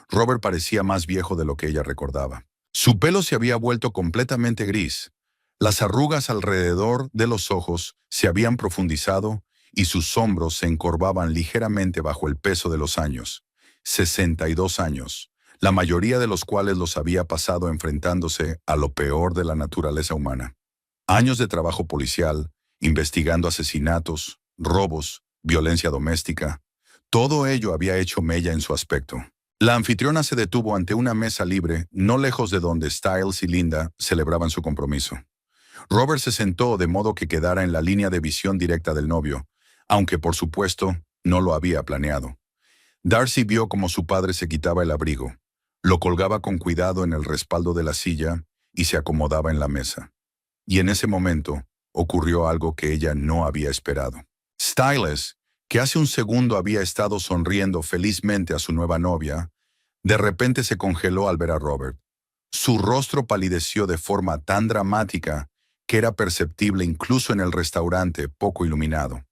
Robert parecía más viejo de lo que ella recordaba. Su pelo se había vuelto completamente gris. Las arrugas alrededor de los ojos se habían profundizado y sus hombros se encorvaban ligeramente bajo el peso de los años. 62 años, la mayoría de los cuales los había pasado enfrentándose a lo peor de la naturaleza humana. Años de trabajo policial, investigando asesinatos, robos, violencia doméstica. Todo ello había hecho mella en su aspecto. La anfitriona se detuvo ante una mesa libre, no lejos de donde Styles y Linda celebraban su compromiso. Robert se sentó de modo que quedara en la línea de visión directa del novio, aunque por supuesto no lo había planeado. Darcy vio cómo su padre se quitaba el abrigo, lo colgaba con cuidado en el respaldo de la silla y se acomodaba en la mesa. Y en ese momento ocurrió algo que ella no había esperado. Styles, que hace un segundo había estado sonriendo felizmente a su nueva novia, de repente se congeló al ver a Robert. Su rostro palideció de forma tan dramática que era perceptible incluso en el restaurante poco iluminado.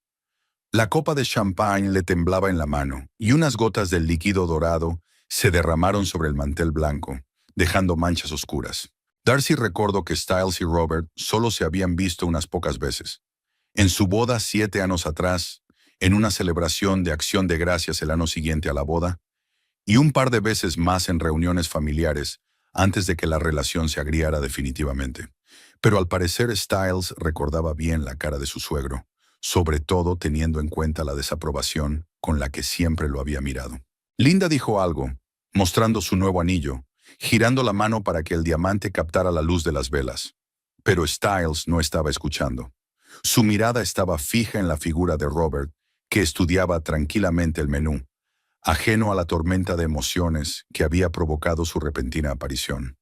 La copa de champán le temblaba en la mano y unas gotas del líquido dorado se derramaron sobre el mantel blanco, dejando manchas oscuras. Darcy recordó que Styles y Robert solo se habían visto unas pocas veces. En su boda 7 años atrás, en una celebración de acción de gracias el año siguiente a la boda, y un par de veces más en reuniones familiares antes de que la relación se agriara definitivamente. Pero al parecer Styles recordaba bien la cara de su suegro, sobre todo teniendo en cuenta la desaprobación con la que siempre lo había mirado. Linda dijo algo, mostrando su nuevo anillo, girando la mano para que el diamante captara la luz de las velas. Pero Styles no estaba escuchando. Su mirada estaba fija en la figura de Robert, que estudiaba tranquilamente el menú, ajeno a la tormenta de emociones que había provocado su repentina aparición.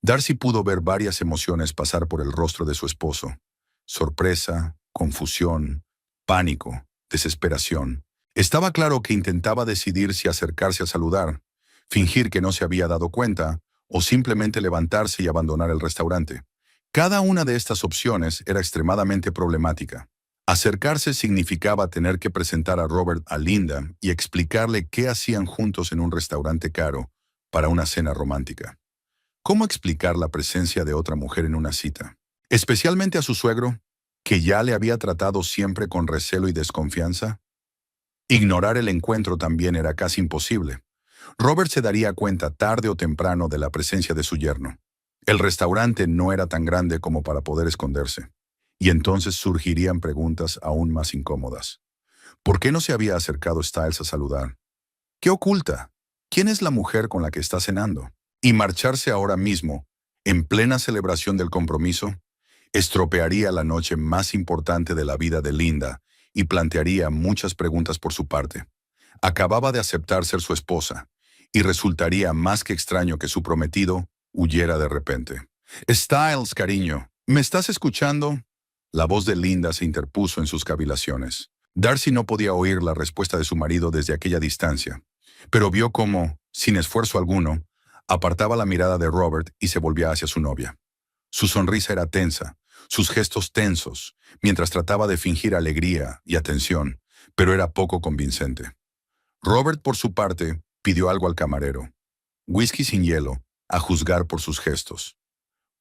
Darcy pudo ver varias emociones pasar por el rostro de su esposo: sorpresa, confusión, pánico, desesperación. Estaba claro que intentaba decidir si acercarse a saludar, fingir que no se había dado cuenta, o simplemente levantarse y abandonar el restaurante. Cada una de estas opciones era extremadamente problemática. Acercarse significaba tener que presentar a Robert a Linda y explicarle qué hacían juntos en un restaurante caro para una cena romántica. ¿Cómo explicar la presencia de otra mujer en una cita? Especialmente a su suegro, que ya le había tratado siempre con recelo y desconfianza. Ignorar el encuentro también era casi imposible. Robert se daría cuenta tarde o temprano de la presencia de su yerno. El restaurante no era tan grande como para poder esconderse. Y entonces surgirían preguntas aún más incómodas. ¿Por qué no se había acercado Styles a saludar? ¿Qué oculta? ¿Quién es la mujer con la que está cenando? Y marcharse ahora mismo, en plena celebración del compromiso, estropearía la noche más importante de la vida de Linda y plantearía muchas preguntas por su parte. Acababa de aceptar ser su esposa, y resultaría más que extraño que su prometido huyera de repente. Styles, cariño, ¿me estás escuchando? La voz de Linda se interpuso en sus cavilaciones. Darcy no podía oír la respuesta de su marido desde aquella distancia, pero vio cómo, sin esfuerzo alguno, apartaba la mirada de Robert y se volvía hacia su novia. Su sonrisa era tensa, sus gestos tensos, mientras trataba de fingir alegría y atención, pero era poco convincente. Robert, por su parte, pidió algo al camarero: whisky sin hielo, a juzgar por sus gestos.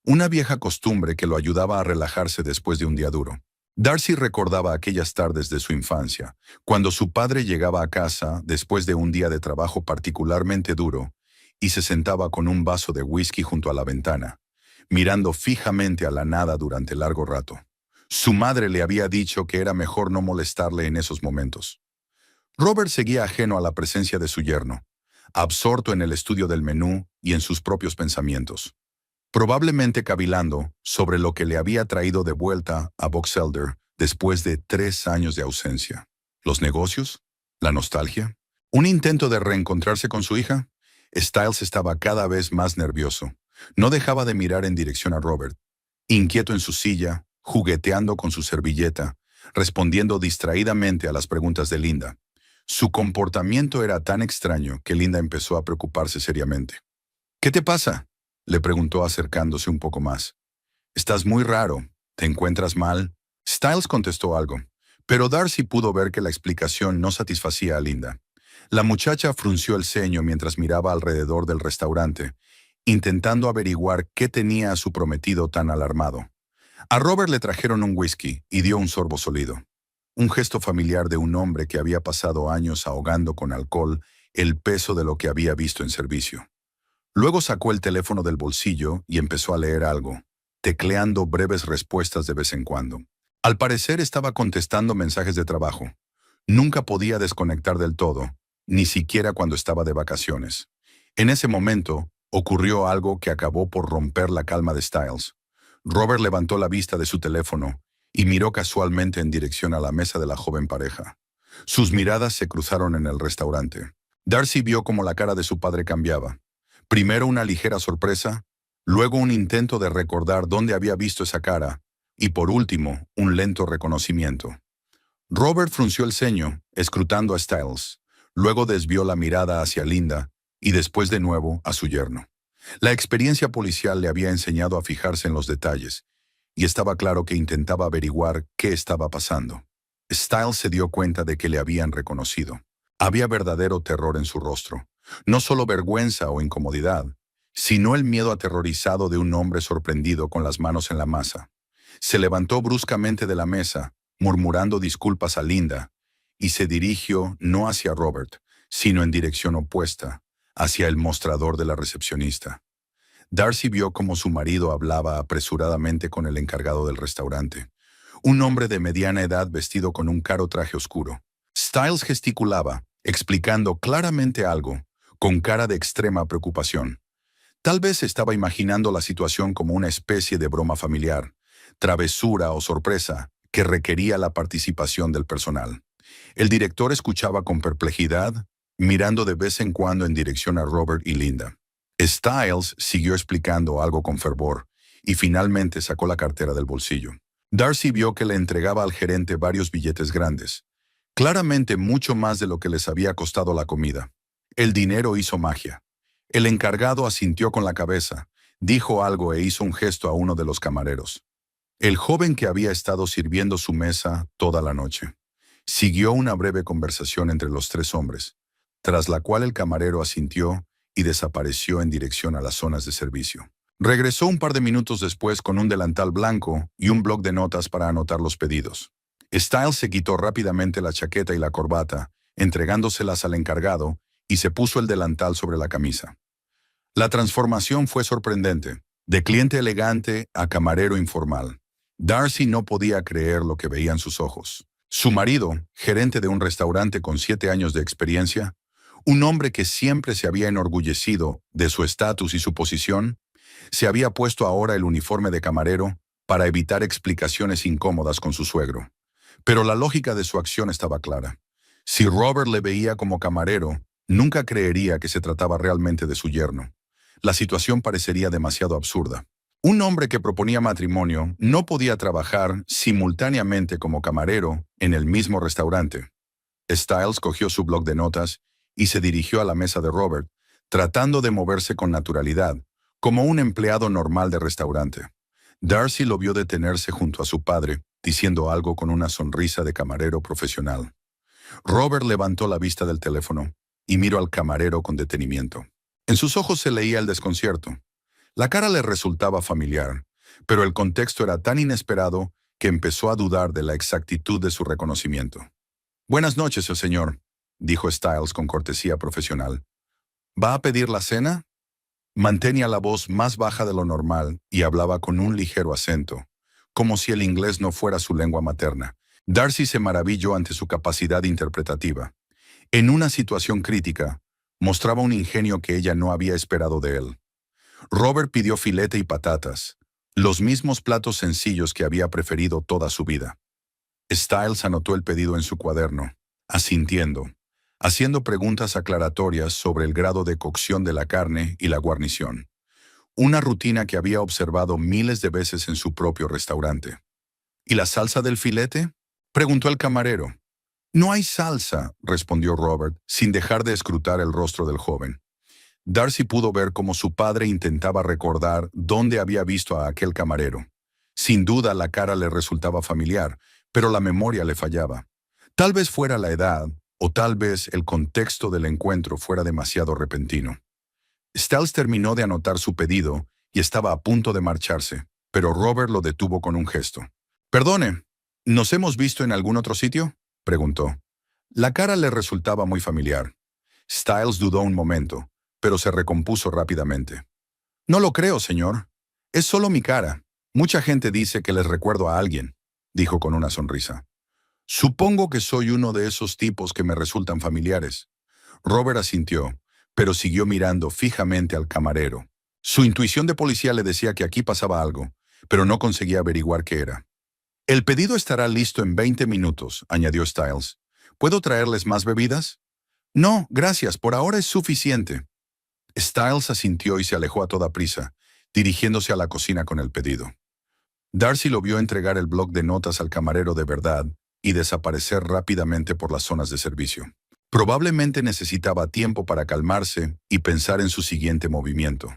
Una vieja costumbre que lo ayudaba a relajarse después de un día duro. Darcy recordaba aquellas tardes de su infancia, cuando su padre llegaba a casa después de un día de trabajo particularmente duro y se sentaba con un vaso de whisky junto a la ventana, mirando fijamente a la nada durante largo rato. Su madre le había dicho que era mejor no molestarle en esos momentos. Robert seguía ajeno a la presencia de su yerno, absorto en el estudio del menú y en sus propios pensamientos, probablemente cavilando sobre lo que le había traído de vuelta a Box Elder después de 3 años de ausencia. ¿Los negocios? ¿La nostalgia? ¿Un intento de reencontrarse con su hija? Styles estaba cada vez más nervioso. No dejaba de mirar en dirección a Robert, inquieto en su silla, jugueteando con su servilleta, respondiendo distraídamente a las preguntas de Linda. Su comportamiento era tan extraño que Linda empezó a preocuparse seriamente. ¿Qué te pasa?, le preguntó acercándose un poco más. «Estás muy raro. ¿Te encuentras mal?» Styles contestó algo, pero Darcy pudo ver que la explicación no satisfacía a Linda. La muchacha frunció el ceño mientras miraba alrededor del restaurante, intentando averiguar qué tenía a su prometido tan alarmado. A Robert le trajeron un whisky y dio un sorbo sólido, un gesto familiar de un hombre que había pasado años ahogando con alcohol el peso de lo que había visto en servicio. Luego sacó el teléfono del bolsillo y empezó a leer algo, tecleando breves respuestas de vez en cuando. Al parecer estaba contestando mensajes de trabajo. Nunca podía desconectar del todo, ni siquiera cuando estaba de vacaciones. En ese momento, ocurrió algo que acabó por romper la calma de Styles. Robert levantó la vista de su teléfono y miró casualmente en dirección a la mesa de la joven pareja. Sus miradas se cruzaron en el restaurante. Darcy vio cómo la cara de su padre cambiaba. Primero una ligera sorpresa, luego un intento de recordar dónde había visto esa cara, y por último, un lento reconocimiento. Robert frunció el ceño, escrutando a Styles. Luego desvió la mirada hacia Linda y después de nuevo a su yerno. La experiencia policial le había enseñado a fijarse en los detalles, y estaba claro que intentaba averiguar qué estaba pasando. Styles se dio cuenta de que le habían reconocido. Había verdadero terror en su rostro. No solo vergüenza o incomodidad, sino el miedo aterrorizado de un hombre sorprendido con las manos en la masa. Se levantó bruscamente de la mesa, murmurando disculpas a Linda, y se dirigió no hacia Robert, sino en dirección opuesta, hacia el mostrador de la recepcionista. Darcy vio cómo su marido hablaba apresuradamente con el encargado del restaurante, un hombre de mediana edad vestido con un caro traje oscuro. Styles gesticulaba, explicando claramente algo, con cara de extrema preocupación. Tal vez estaba imaginando la situación como una especie de broma familiar, travesura o sorpresa que requería la participación del personal. El director escuchaba con perplejidad, mirando de vez en cuando en dirección a Robert y Linda. Styles siguió explicando algo con fervor y finalmente sacó la cartera del bolsillo. Darcy vio que le entregaba al gerente varios billetes grandes, claramente mucho más de lo que les había costado la comida. El dinero hizo magia. El encargado asintió con la cabeza, dijo algo e hizo un gesto a uno de los camareros. El joven que había estado sirviendo su mesa toda la noche. Siguió una breve conversación entre los tres hombres, tras la cual el camarero asintió y desapareció en dirección a las zonas de servicio. Regresó un par de minutos después con un delantal blanco y un bloc de notas para anotar los pedidos. Styles se quitó rápidamente la chaqueta y la corbata, entregándoselas al encargado, y se puso el delantal sobre la camisa. La transformación fue sorprendente, de cliente elegante a camarero informal. Darcy no podía creer lo que veían sus ojos. Su marido, gerente de un restaurante con 7 años de experiencia, un hombre que siempre se había enorgullecido de su estatus y su posición, se había puesto ahora el uniforme de camarero para evitar explicaciones incómodas con su suegro. Pero la lógica de su acción estaba clara. Si Robert le veía como camarero, nunca creería que se trataba realmente de su yerno. La situación parecería demasiado absurda. Un hombre que proponía matrimonio no podía trabajar simultáneamente como camarero en el mismo restaurante. Styles cogió su bloc de notas y se dirigió a la mesa de Robert, tratando de moverse con naturalidad, como un empleado normal de restaurante. Darcy lo vio detenerse junto a su padre, diciendo algo con una sonrisa de camarero profesional. Robert levantó la vista del teléfono y miró al camarero con detenimiento. En sus ojos se leía el desconcierto. La cara le resultaba familiar, pero el contexto era tan inesperado que empezó a dudar de la exactitud de su reconocimiento. «Buenas noches, señor», dijo Styles con cortesía profesional. «¿Va a pedir la cena?» Mantenía la voz más baja de lo normal y hablaba con un ligero acento, como si el inglés no fuera su lengua materna. Darcy se maravilló ante su capacidad interpretativa. En una situación crítica, mostraba un ingenio que ella no había esperado de él. Robert pidió filete y patatas, los mismos platos sencillos que había preferido toda su vida. Styles anotó el pedido en su cuaderno, asintiendo, haciendo preguntas aclaratorias sobre el grado de cocción de la carne y la guarnición. Una rutina que había observado miles de veces en su propio restaurante. ¿Y la salsa del filete?, preguntó el camarero. «No hay salsa», respondió Robert, sin dejar de escrutar el rostro del joven. Darcy pudo ver cómo su padre intentaba recordar dónde había visto a aquel camarero. Sin duda la cara le resultaba familiar, pero la memoria le fallaba. Tal vez fuera la edad, o tal vez el contexto del encuentro fuera demasiado repentino. Styles terminó de anotar su pedido y estaba a punto de marcharse, pero Robert lo detuvo con un gesto. «Perdone, ¿nos hemos visto en algún otro sitio?», preguntó. La cara le resultaba muy familiar. Styles dudó un momento, pero se recompuso rápidamente. «No lo creo, señor. Es solo mi cara. Mucha gente dice que les recuerdo a alguien», dijo con una sonrisa. «Supongo que soy uno de esos tipos que me resultan familiares». Robert asintió, pero siguió mirando fijamente al camarero. Su intuición de policía le decía que aquí pasaba algo, pero no conseguía averiguar qué era. El pedido estará listo en 20 minutos, añadió Styles. ¿Puedo traerles más bebidas? No, gracias, por ahora es suficiente. Styles asintió y se alejó a toda prisa, dirigiéndose a la cocina con el pedido. Darcy lo vio entregar el bloc de notas al camarero de verdad y desaparecer rápidamente por las zonas de servicio. Probablemente necesitaba tiempo para calmarse y pensar en su siguiente movimiento.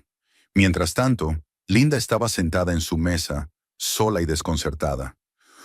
Mientras tanto, Linda estaba sentada en su mesa, sola y desconcertada.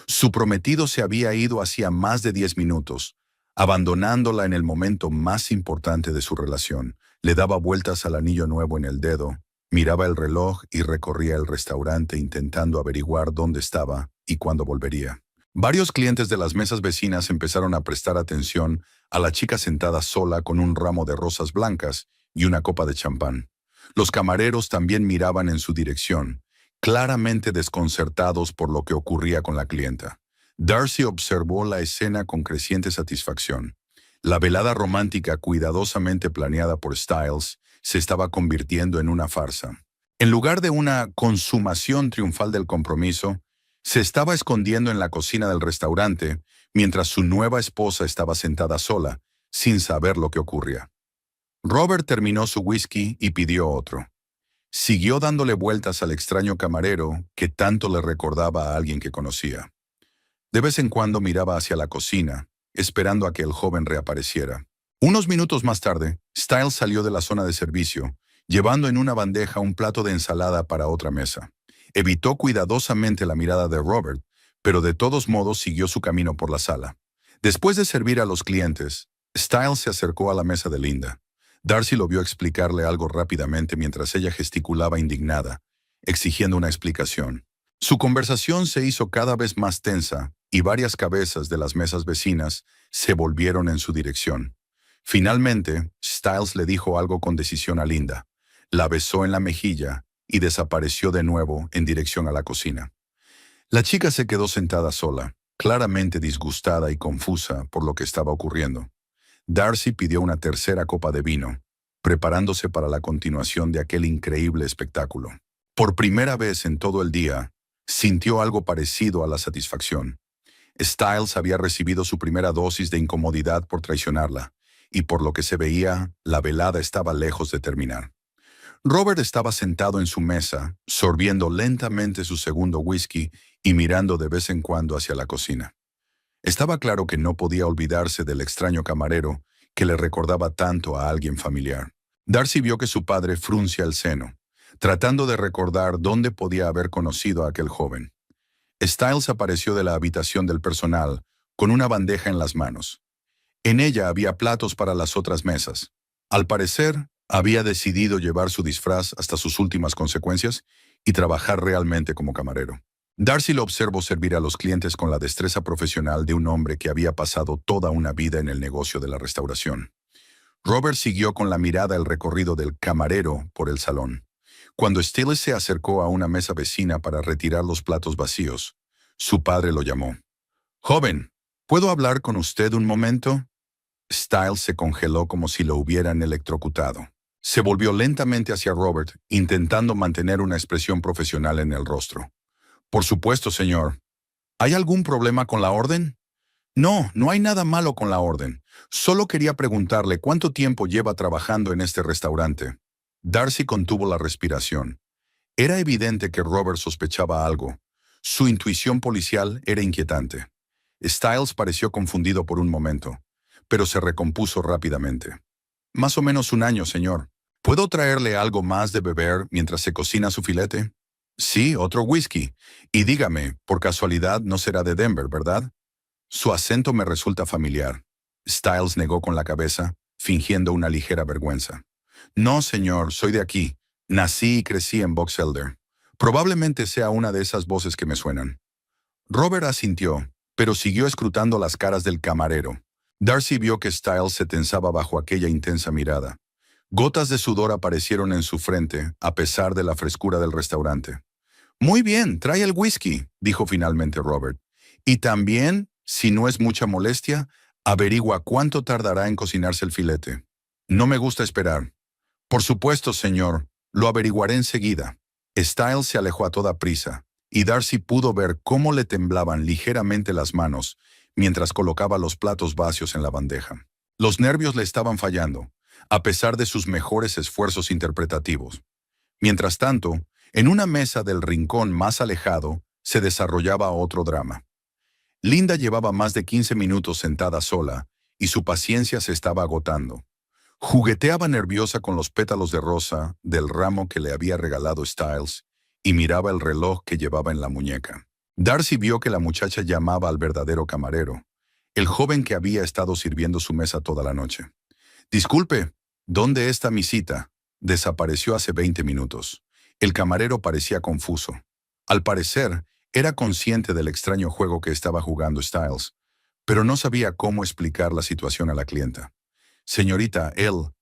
Su prometido se había ido hacía más de 10 minutos, abandonándola en el momento más importante de su relación. Le daba vueltas al anillo nuevo en el dedo, miraba el reloj y recorría el restaurante intentando averiguar dónde estaba y cuándo volvería. Varios clientes de las mesas vecinas empezaron a prestar atención a la chica sentada sola con un ramo de rosas blancas y una copa de champán. Los camareros también miraban en su dirección, claramente desconcertados por lo que ocurría con la clienta. Darcy observó la escena con creciente satisfacción. La velada romántica cuidadosamente planeada por Styles se estaba convirtiendo en una farsa. En lugar de una consumación triunfal del compromiso, se estaba escondiendo en la cocina del restaurante mientras su nueva esposa estaba sentada sola, sin saber lo que ocurría. Robert terminó su whisky y pidió otro. Siguió dándole vueltas al extraño camarero que tanto le recordaba a alguien que conocía. De vez en cuando miraba hacia la cocina, esperando a que el joven reapareciera. Unos minutos más tarde, Styles salió de la zona de servicio, llevando en una bandeja un plato de ensalada para otra mesa. Evitó cuidadosamente la mirada de Robert, pero de todos modos siguió su camino por la sala. Después de servir a los clientes, Styles se acercó a la mesa de Linda. Darcy lo vio explicarle algo rápidamente mientras ella gesticulaba indignada, exigiendo una explicación. Su conversación se hizo cada vez más tensa y varias cabezas de las mesas vecinas se volvieron en su dirección. Finalmente, Styles le dijo algo con decisión a Linda, la besó en la mejilla y desapareció de nuevo en dirección a la cocina. La chica se quedó sentada sola, claramente disgustada y confusa por lo que estaba ocurriendo. Darcy pidió una tercera copa de vino, preparándose para la continuación de aquel increíble espectáculo. Por primera vez en todo el día, sintió algo parecido a la satisfacción. Styles había recibido su primera dosis de incomodidad por traicionarla, y por lo que se veía, la velada estaba lejos de terminar. Robert estaba sentado en su mesa, sorbiendo lentamente su segundo whisky y mirando de vez en cuando hacia la cocina. Estaba claro que no podía olvidarse del extraño camarero que le recordaba tanto a alguien familiar. Darcy vio que su padre fruncía el seno, tratando de recordar dónde podía haber conocido a aquel joven. Styles apareció de la habitación del personal con una bandeja en las manos. En ella había platos para las otras mesas. Al parecer, había decidido llevar su disfraz hasta sus últimas consecuencias y trabajar realmente como camarero. Darcy lo observó servir a los clientes con la destreza profesional de un hombre que había pasado toda una vida en el negocio de la restauración. Robert siguió con la mirada el recorrido del camarero por el salón. Cuando Styles se acercó a una mesa vecina para retirar los platos vacíos, su padre lo llamó. «Joven, ¿puedo hablar con usted un momento?» Styles se congeló como si lo hubieran electrocutado. Se volvió lentamente hacia Robert, intentando mantener una expresión profesional en el rostro. «Por supuesto, señor. ¿Hay algún problema con la orden?» «No, no hay nada malo con la orden. Solo quería preguntarle cuánto tiempo lleva trabajando en este restaurante». Darcy contuvo la respiración. Era evidente que Robert sospechaba algo. Su intuición policial era inquietante. Styles pareció confundido por un momento, pero se recompuso rápidamente. «Más o menos 1 año, señor. ¿Puedo traerle algo más de beber mientras se cocina su filete?» «Sí, otro whisky. Y dígame, por casualidad no será de Denver, ¿verdad?» Su acento me resulta familiar. Styles negó con la cabeza, fingiendo una ligera vergüenza. «No, señor, soy de aquí. Nací y crecí en Box Elder. Probablemente sea una de esas voces que me suenan». Robert asintió, pero siguió escrutando las caras del camarero. Darcy vio que Styles se tensaba bajo aquella intensa mirada. Gotas de sudor aparecieron en su frente, a pesar de la frescura del restaurante. «Muy bien, trae el whisky», dijo finalmente Robert. «Y también, si no es mucha molestia, averigua cuánto tardará en cocinarse el filete. No me gusta esperar». «Por supuesto, señor. Lo averiguaré enseguida». Styles se alejó a toda prisa, y Darcy pudo ver cómo le temblaban ligeramente las manos mientras colocaba los platos vacíos en la bandeja. Los nervios le estaban fallando, a pesar de sus mejores esfuerzos interpretativos. Mientras tanto, en una mesa del rincón más alejado, se desarrollaba otro drama. Linda llevaba más de 15 minutos sentada sola, y su paciencia se estaba agotando. Jugueteaba nerviosa con los pétalos de rosa del ramo que le había regalado Styles, y miraba el reloj que llevaba en la muñeca. Darcy vio que la muchacha llamaba al verdadero camarero, el joven que había estado sirviendo su mesa toda la noche. «Disculpe, ¿dónde está mi cita?» Desapareció hace 20 minutos. El camarero parecía confuso. Al parecer, era consciente del extraño juego que estaba jugando Styles, pero no sabía cómo explicar la situación a la clienta. «Señorita, él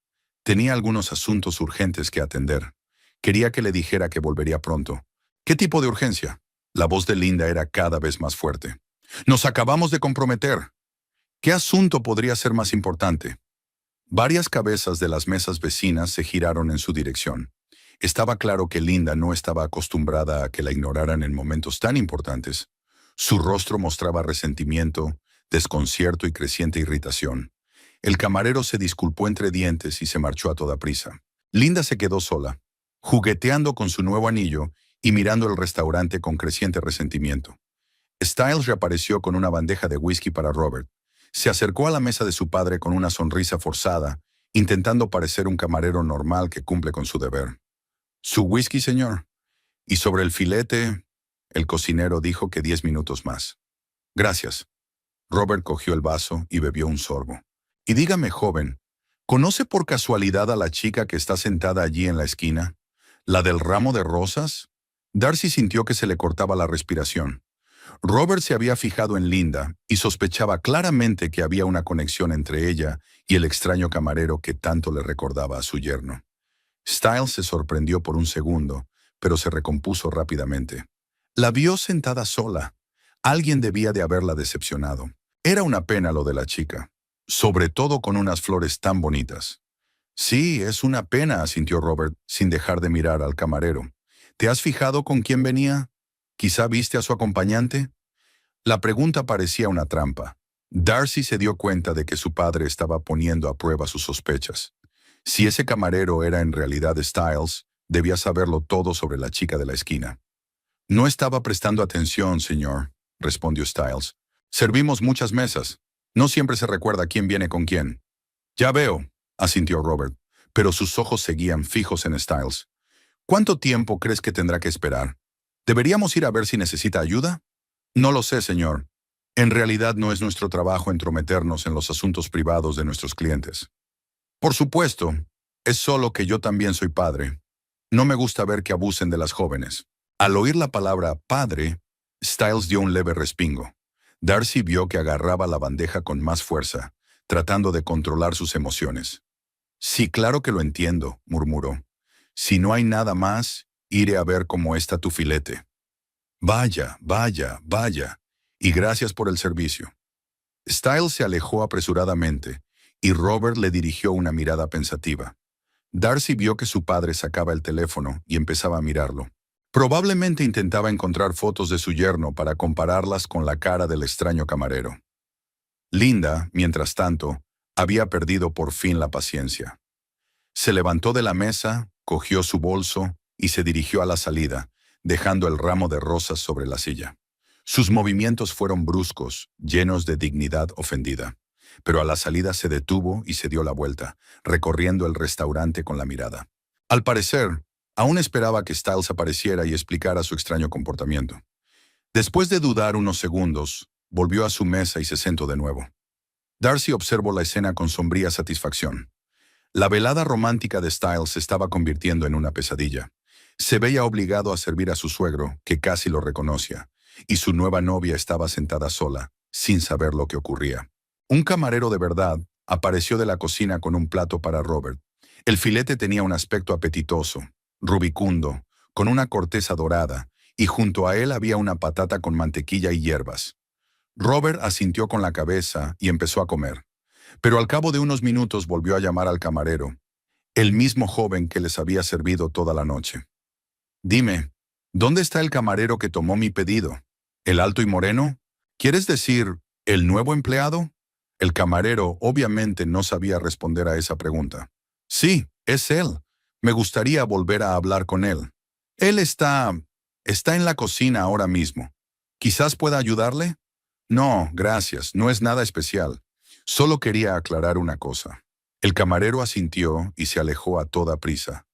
tenía algunos asuntos urgentes que atender. Quería que le dijera que volvería pronto». «¿Qué tipo de urgencia?» La voz de Linda era cada vez más fuerte. «Nos acabamos de comprometer. ¿Qué asunto podría ser más importante?» Varias cabezas de las mesas vecinas se giraron en su dirección. Estaba claro que Linda no estaba acostumbrada a que la ignoraran en momentos tan importantes. Su rostro mostraba resentimiento, desconcierto y creciente irritación. El camarero se disculpó entre dientes y se marchó a toda prisa. Linda se quedó sola, jugueteando con su nuevo anillo y mirando el restaurante con creciente resentimiento. Styles reapareció con una bandeja de whisky para Robert. Se acercó a la mesa de su padre con una sonrisa forzada, intentando parecer un camarero normal que cumple con su deber. «¿Su whisky, señor?» Y sobre el filete, el cocinero dijo que 10 minutos más. «Gracias». Robert cogió el vaso y bebió un sorbo. «Y dígame, joven, ¿conoce por casualidad a la chica que está sentada allí en la esquina? ¿La del ramo de rosas?» Darcy sintió que se le cortaba la respiración. Robert se había fijado en Linda y sospechaba claramente que había una conexión entre ella y el extraño camarero que tanto le recordaba a su yerno. Styles se sorprendió por un segundo, pero se recompuso rápidamente. La vio sentada sola. Alguien debía de haberla decepcionado. Era una pena lo de la chica, sobre todo con unas flores tan bonitas. «Sí, es una pena», asintió Robert, sin dejar de mirar al camarero. «¿Te has fijado con quién venía? ¿Quizá viste a su acompañante?» La pregunta parecía una trampa. Darcy se dio cuenta de que su padre estaba poniendo a prueba sus sospechas. Si ese camarero era en realidad Styles, debía saberlo todo sobre la chica de la esquina. «No estaba prestando atención, señor», respondió Styles. «Servimos muchas mesas. No siempre se recuerda quién viene con quién». «Ya veo», asintió Robert, pero sus ojos seguían fijos en Styles. «¿Cuánto tiempo crees que tendrá que esperar? ¿Deberíamos ir a ver si necesita ayuda?» «No lo sé, señor. En realidad no es nuestro trabajo entrometernos en los asuntos privados de nuestros clientes». «Por supuesto, es solo que yo también soy padre. No me gusta ver que abusen de las jóvenes». Al oír la palabra «padre», Styles dio un leve respingo. Darcy vio que agarraba la bandeja con más fuerza, tratando de controlar sus emociones. «Sí, claro que lo entiendo», murmuró. «Si no hay nada más, iré a ver cómo está tu filete». «Vaya, vaya, vaya, y gracias por el servicio». Styles se alejó apresuradamente, y Robert le dirigió una mirada pensativa. Darcy vio que su padre sacaba el teléfono y empezaba a mirarlo. Probablemente intentaba encontrar fotos de su yerno para compararlas con la cara del extraño camarero. Linda, mientras tanto, había perdido por fin la paciencia. Se levantó de la mesa, cogió su bolso y se dirigió a la salida, dejando el ramo de rosas sobre la silla. Sus movimientos fueron bruscos, llenos de dignidad ofendida, pero a la salida se detuvo y se dio la vuelta, recorriendo el restaurante con la mirada. Al parecer, aún esperaba que Styles apareciera y explicara su extraño comportamiento. Después de dudar unos segundos, volvió a su mesa y se sentó de nuevo. Darcy observó la escena con sombría satisfacción. La velada romántica de Styles se estaba convirtiendo en una pesadilla. Se veía obligado a servir a su suegro, que casi lo reconocía, y su nueva novia estaba sentada sola, sin saber lo que ocurría. Un camarero de verdad apareció de la cocina con un plato para Robert. El filete tenía un aspecto apetitoso, rubicundo, con una corteza dorada, y junto a él había una patata con mantequilla y hierbas. Robert asintió con la cabeza y empezó a comer. Pero al cabo de unos minutos volvió a llamar al camarero, el mismo joven que les había servido toda la noche. «Dime, ¿Dónde está el camarero que tomó mi pedido? ¿El alto y moreno? ¿Quieres decir, el nuevo empleado? El camarero obviamente no sabía responder a esa pregunta. Sí, es él. Me gustaría volver a hablar con él. Él está en la cocina ahora mismo. ¿Quizás pueda ayudarle? No, gracias, no es nada especial. Solo quería aclarar una cosa. El camarero asintió y se alejó a toda prisa,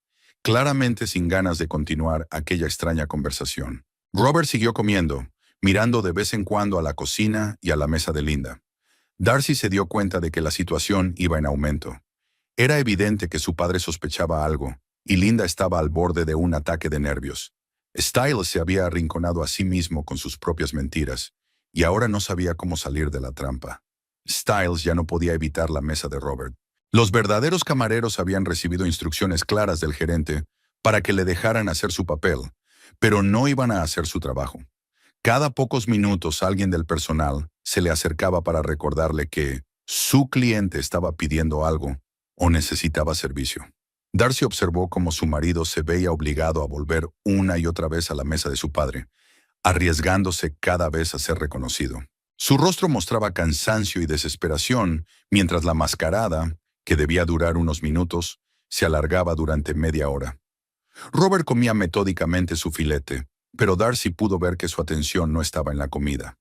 claramente sin ganas de continuar aquella extraña conversación. Robert siguió comiendo, mirando de vez en cuando a la cocina y a la mesa de Linda. Darcy se dio cuenta de que la situación iba en aumento. Era evidente que su padre sospechaba algo, y Linda estaba al borde de un ataque de nervios. Styles se había arrinconado a sí mismo con sus propias mentiras, y ahora no sabía cómo salir de la trampa. Styles ya no podía evitar la mesa de Robert. Los verdaderos camareros habían recibido instrucciones claras del gerente para que le dejaran hacer su papel, pero no iban a hacer su trabajo. Cada pocos minutos alguien del personal se le acercaba para recordarle que su cliente estaba pidiendo algo o necesitaba servicio. Darcy observó cómo su marido se veía obligado a volver una y otra vez a la mesa de su padre, arriesgándose cada vez a ser reconocido. Su rostro mostraba cansancio y desesperación, mientras la mascarada, que debía durar unos minutos, se alargaba durante media hora. Robert comía metódicamente su filete, pero Darcy pudo ver que su atención no estaba en la comida.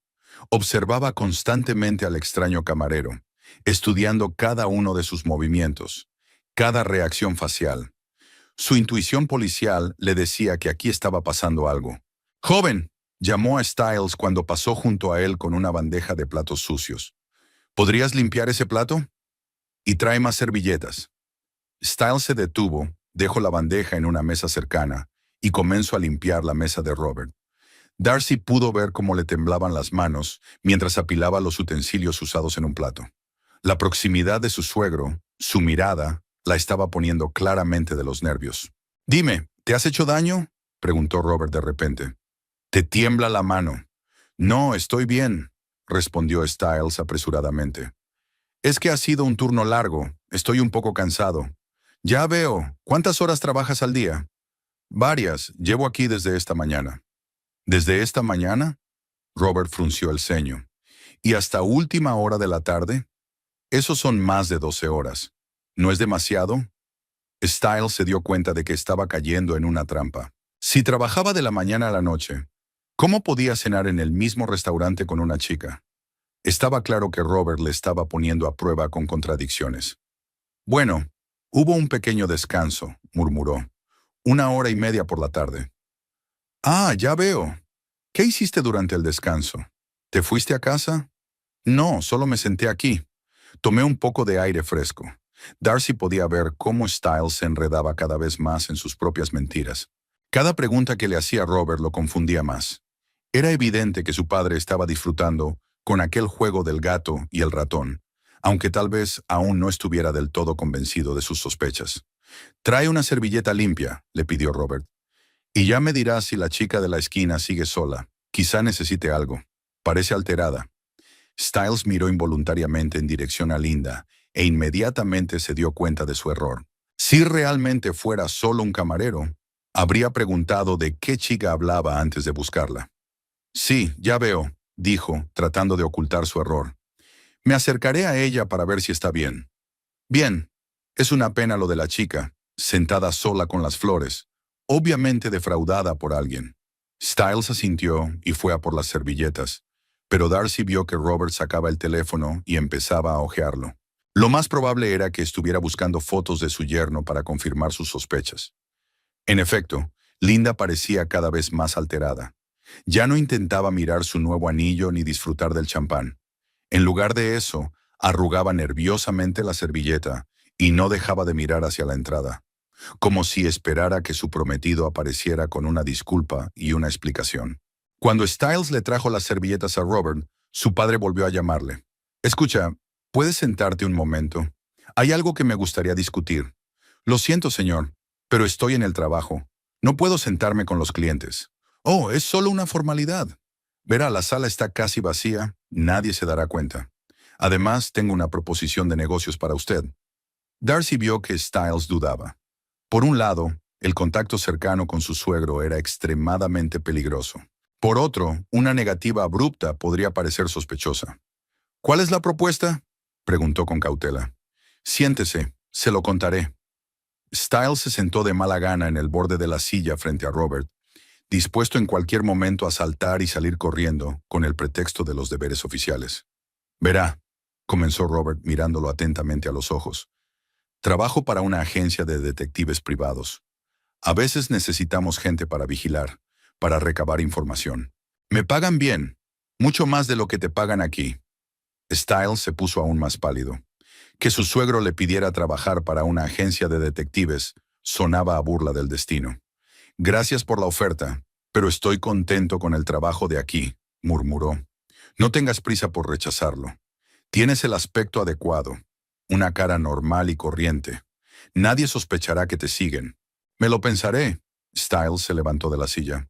Observaba constantemente al extraño camarero, estudiando cada uno de sus movimientos, cada reacción facial. Su intuición policial le decía que aquí estaba pasando algo. «Joven», llamó a Styles cuando pasó junto a él con una bandeja de platos sucios. «¿Podrías limpiar ese plato? Y trae más servilletas». Styles se detuvo, dejó la bandeja en una mesa cercana y comenzó a limpiar la mesa de Robert. Darcy pudo ver cómo le temblaban las manos mientras apilaba los utensilios usados en un plato. La proximidad de su suegro, su mirada, la estaba poniendo claramente de los nervios. «Dime, ¿te has hecho daño?», preguntó Robert de repente. «Te tiembla la mano». «No, estoy bien», respondió Styles apresuradamente. «Es que ha sido un turno largo, estoy un poco cansado». «Ya veo. ¿Cuántas horas trabajas al día?» «Varias. Llevo aquí desde esta mañana». «¿Desde esta mañana?», Robert frunció el ceño. «¿Y hasta última hora de la tarde?» «Eso son más de 12 horas. ¿No es demasiado?» Styles se dio cuenta de que estaba cayendo en una trampa. Si trabajaba de la mañana a la noche, ¿cómo podía cenar en el mismo restaurante con una chica? Estaba claro que Robert le estaba poniendo a prueba con contradicciones. «Bueno, hubo un pequeño descanso», murmuró. «1 hora y media por la tarde». «Ah, ya veo. ¿Qué hiciste durante el descanso? ¿Te fuiste a casa?» «No, solo me senté aquí. Tomé un poco de aire fresco». Darcy podía ver cómo Styles se enredaba cada vez más en sus propias mentiras. Cada pregunta que le hacía Robert lo confundía más. Era evidente que su padre estaba disfrutando con aquel juego del gato y el ratón, aunque tal vez aún no estuviera del todo convencido de sus sospechas. «Trae una servilleta limpia», le pidió Robert. «Y ya me dirás si la chica de la esquina sigue sola. Quizá necesite algo. Parece alterada». Styles miró involuntariamente en dirección a Linda e inmediatamente se dio cuenta de su error. Si realmente fuera solo un camarero, habría preguntado de qué chica hablaba antes de buscarla. «Sí, ya veo», dijo, tratando de ocultar su error. «Me acercaré a ella para ver si está bien». «Bien, es una pena lo de la chica, sentada sola con las flores, obviamente defraudada por alguien». Styles asintió y fue a por las servilletas, pero Darcy vio que Robert sacaba el teléfono y empezaba a hojearlo. Lo más probable era que estuviera buscando fotos de su yerno para confirmar sus sospechas. En efecto, Linda parecía cada vez más alterada. Ya no intentaba mirar su nuevo anillo ni disfrutar del champán. En lugar de eso, arrugaba nerviosamente la servilleta y no dejaba de mirar hacia la entrada, como si esperara que su prometido apareciera con una disculpa y una explicación. Cuando Styles le trajo las servilletas a Robert, su padre volvió a llamarle. «Escucha, ¿puedes sentarte un momento? Hay algo que me gustaría discutir». «Lo siento, señor, pero estoy en el trabajo. No puedo sentarme con los clientes». «Oh, es solo una formalidad. Verá, la sala está casi vacía, nadie se dará cuenta. Además, tengo una proposición de negocios para usted». Darcy vio que Styles dudaba. Por un lado, El contacto cercano con su suegro era extremadamente peligroso. Por otro, una negativa abrupta podría parecer sospechosa. ¿Cuál es la propuesta?, preguntó con cautela. Siéntese, se lo contaré. Styles se sentó de mala gana en el borde de la silla frente a Robert, dispuesto en cualquier momento a saltar y salir corriendo con el pretexto de los deberes oficiales. Verá, comenzó Robert mirándolo atentamente a los ojos. Trabajo para una agencia de detectives privados. A veces necesitamos gente para vigilar, para recabar información. Me pagan bien, mucho más de lo que te pagan aquí. Styles se puso aún más pálido. Que su suegro le pidiera trabajar para una agencia de detectives sonaba a burla del destino. Gracias por la oferta, pero estoy contento con el trabajo de aquí, murmuró. No tengas prisa por rechazarlo. Tienes el aspecto adecuado, una cara normal y corriente. Nadie sospechará que te siguen. Me lo pensaré. Styles se levantó de la silla.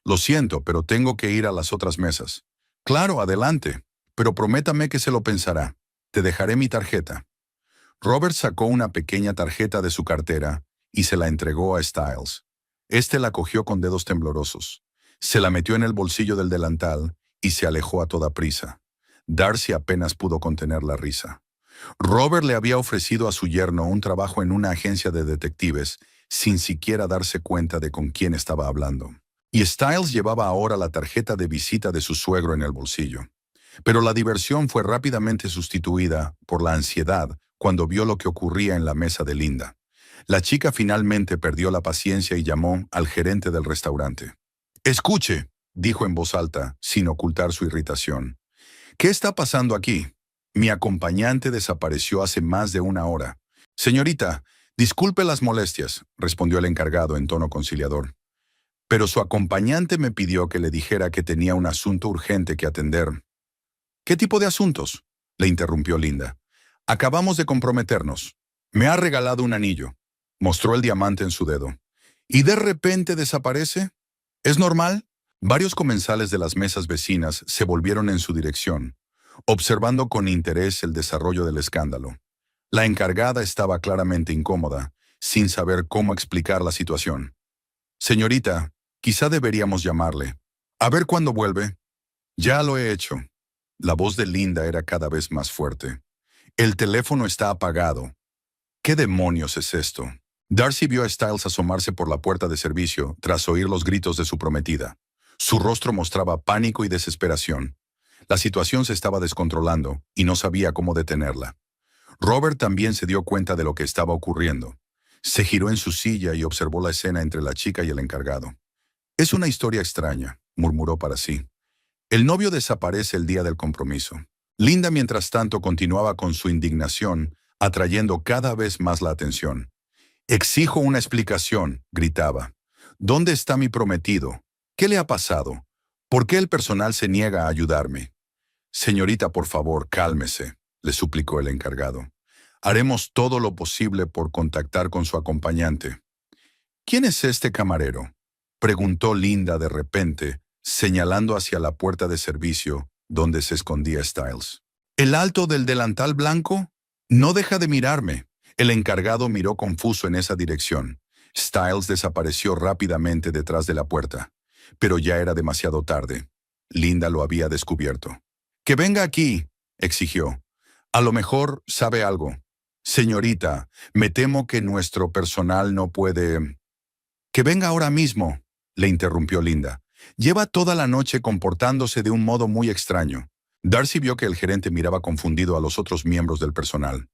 Lo siento, pero tengo que ir a las otras mesas. Claro, adelante, pero prométame que se lo pensará. Te dejaré mi tarjeta. Robert sacó una pequeña tarjeta de su cartera y se la entregó a Styles. Este la cogió con dedos temblorosos. Se la metió en el bolsillo del delantal y se alejó a toda prisa. Darcy apenas pudo contener la risa. Robert le había ofrecido a su yerno un trabajo en una agencia de detectives sin siquiera darse cuenta de con quién estaba hablando. Y Styles llevaba ahora la tarjeta de visita de su suegro en el bolsillo. Pero la diversión fue rápidamente sustituida por la ansiedad cuando vio lo que ocurría en la mesa de Linda. La chica finalmente perdió la paciencia y llamó al gerente del restaurante. «Escuche», dijo en voz alta, sin ocultar su irritación. «¿Qué está pasando aquí? Mi acompañante desapareció hace más de una hora». «Señorita, disculpe las molestias», respondió el encargado en tono conciliador. «Pero su acompañante me pidió que le dijera que tenía un asunto urgente que atender». «¿Qué tipo de asuntos?», le interrumpió Linda. «Acabamos de comprometernos. Me ha regalado un anillo». Mostró el diamante en su dedo. «¿Y de repente desaparece? ¿Es normal?». Varios comensales de las mesas vecinas se volvieron en su dirección, observando con interés el desarrollo del escándalo. La encargada estaba claramente incómoda, sin saber cómo explicar la situación. «Señorita, quizá deberíamos llamarle. A ver cuándo vuelve». «Ya lo he hecho». La voz de Linda era cada vez más fuerte. «El teléfono está apagado». «¿Qué demonios es esto?». Darcy vio a Styles asomarse por la puerta de servicio tras oír los gritos de su prometida. Su rostro mostraba pánico y desesperación. La situación se estaba descontrolando y no sabía cómo detenerla. Robert también se dio cuenta de lo que estaba ocurriendo. Se giró en su silla y observó la escena entre la chica y el encargado. «Es una historia extraña», murmuró para sí. El novio desaparece el día del compromiso. Linda, mientras tanto, continuaba con su indignación, atrayendo cada vez más la atención. «Exijo una explicación», gritaba. «¿Dónde está mi prometido? ¿Qué le ha pasado? ¿Por qué el personal se niega a ayudarme?». «Señorita, por favor, cálmese», le suplicó el encargado. «Haremos todo lo posible por contactar con su acompañante». «¿Quién es este camarero?», preguntó Linda de repente, señalando hacia la puerta de servicio donde se escondía Styles. «¿El alto del delantal blanco? No deja de mirarme». El encargado miró confuso en esa dirección. Styles desapareció rápidamente detrás de la puerta, pero ya era demasiado tarde. Linda lo había descubierto. «Que venga aquí», exigió. «A lo mejor sabe algo». «Señorita, me temo que nuestro personal no puede». «Que venga ahora mismo», le interrumpió Linda. «Lleva toda la noche comportándose de un modo muy extraño». Darcy vio que el gerente miraba confundido a los otros miembros del personal.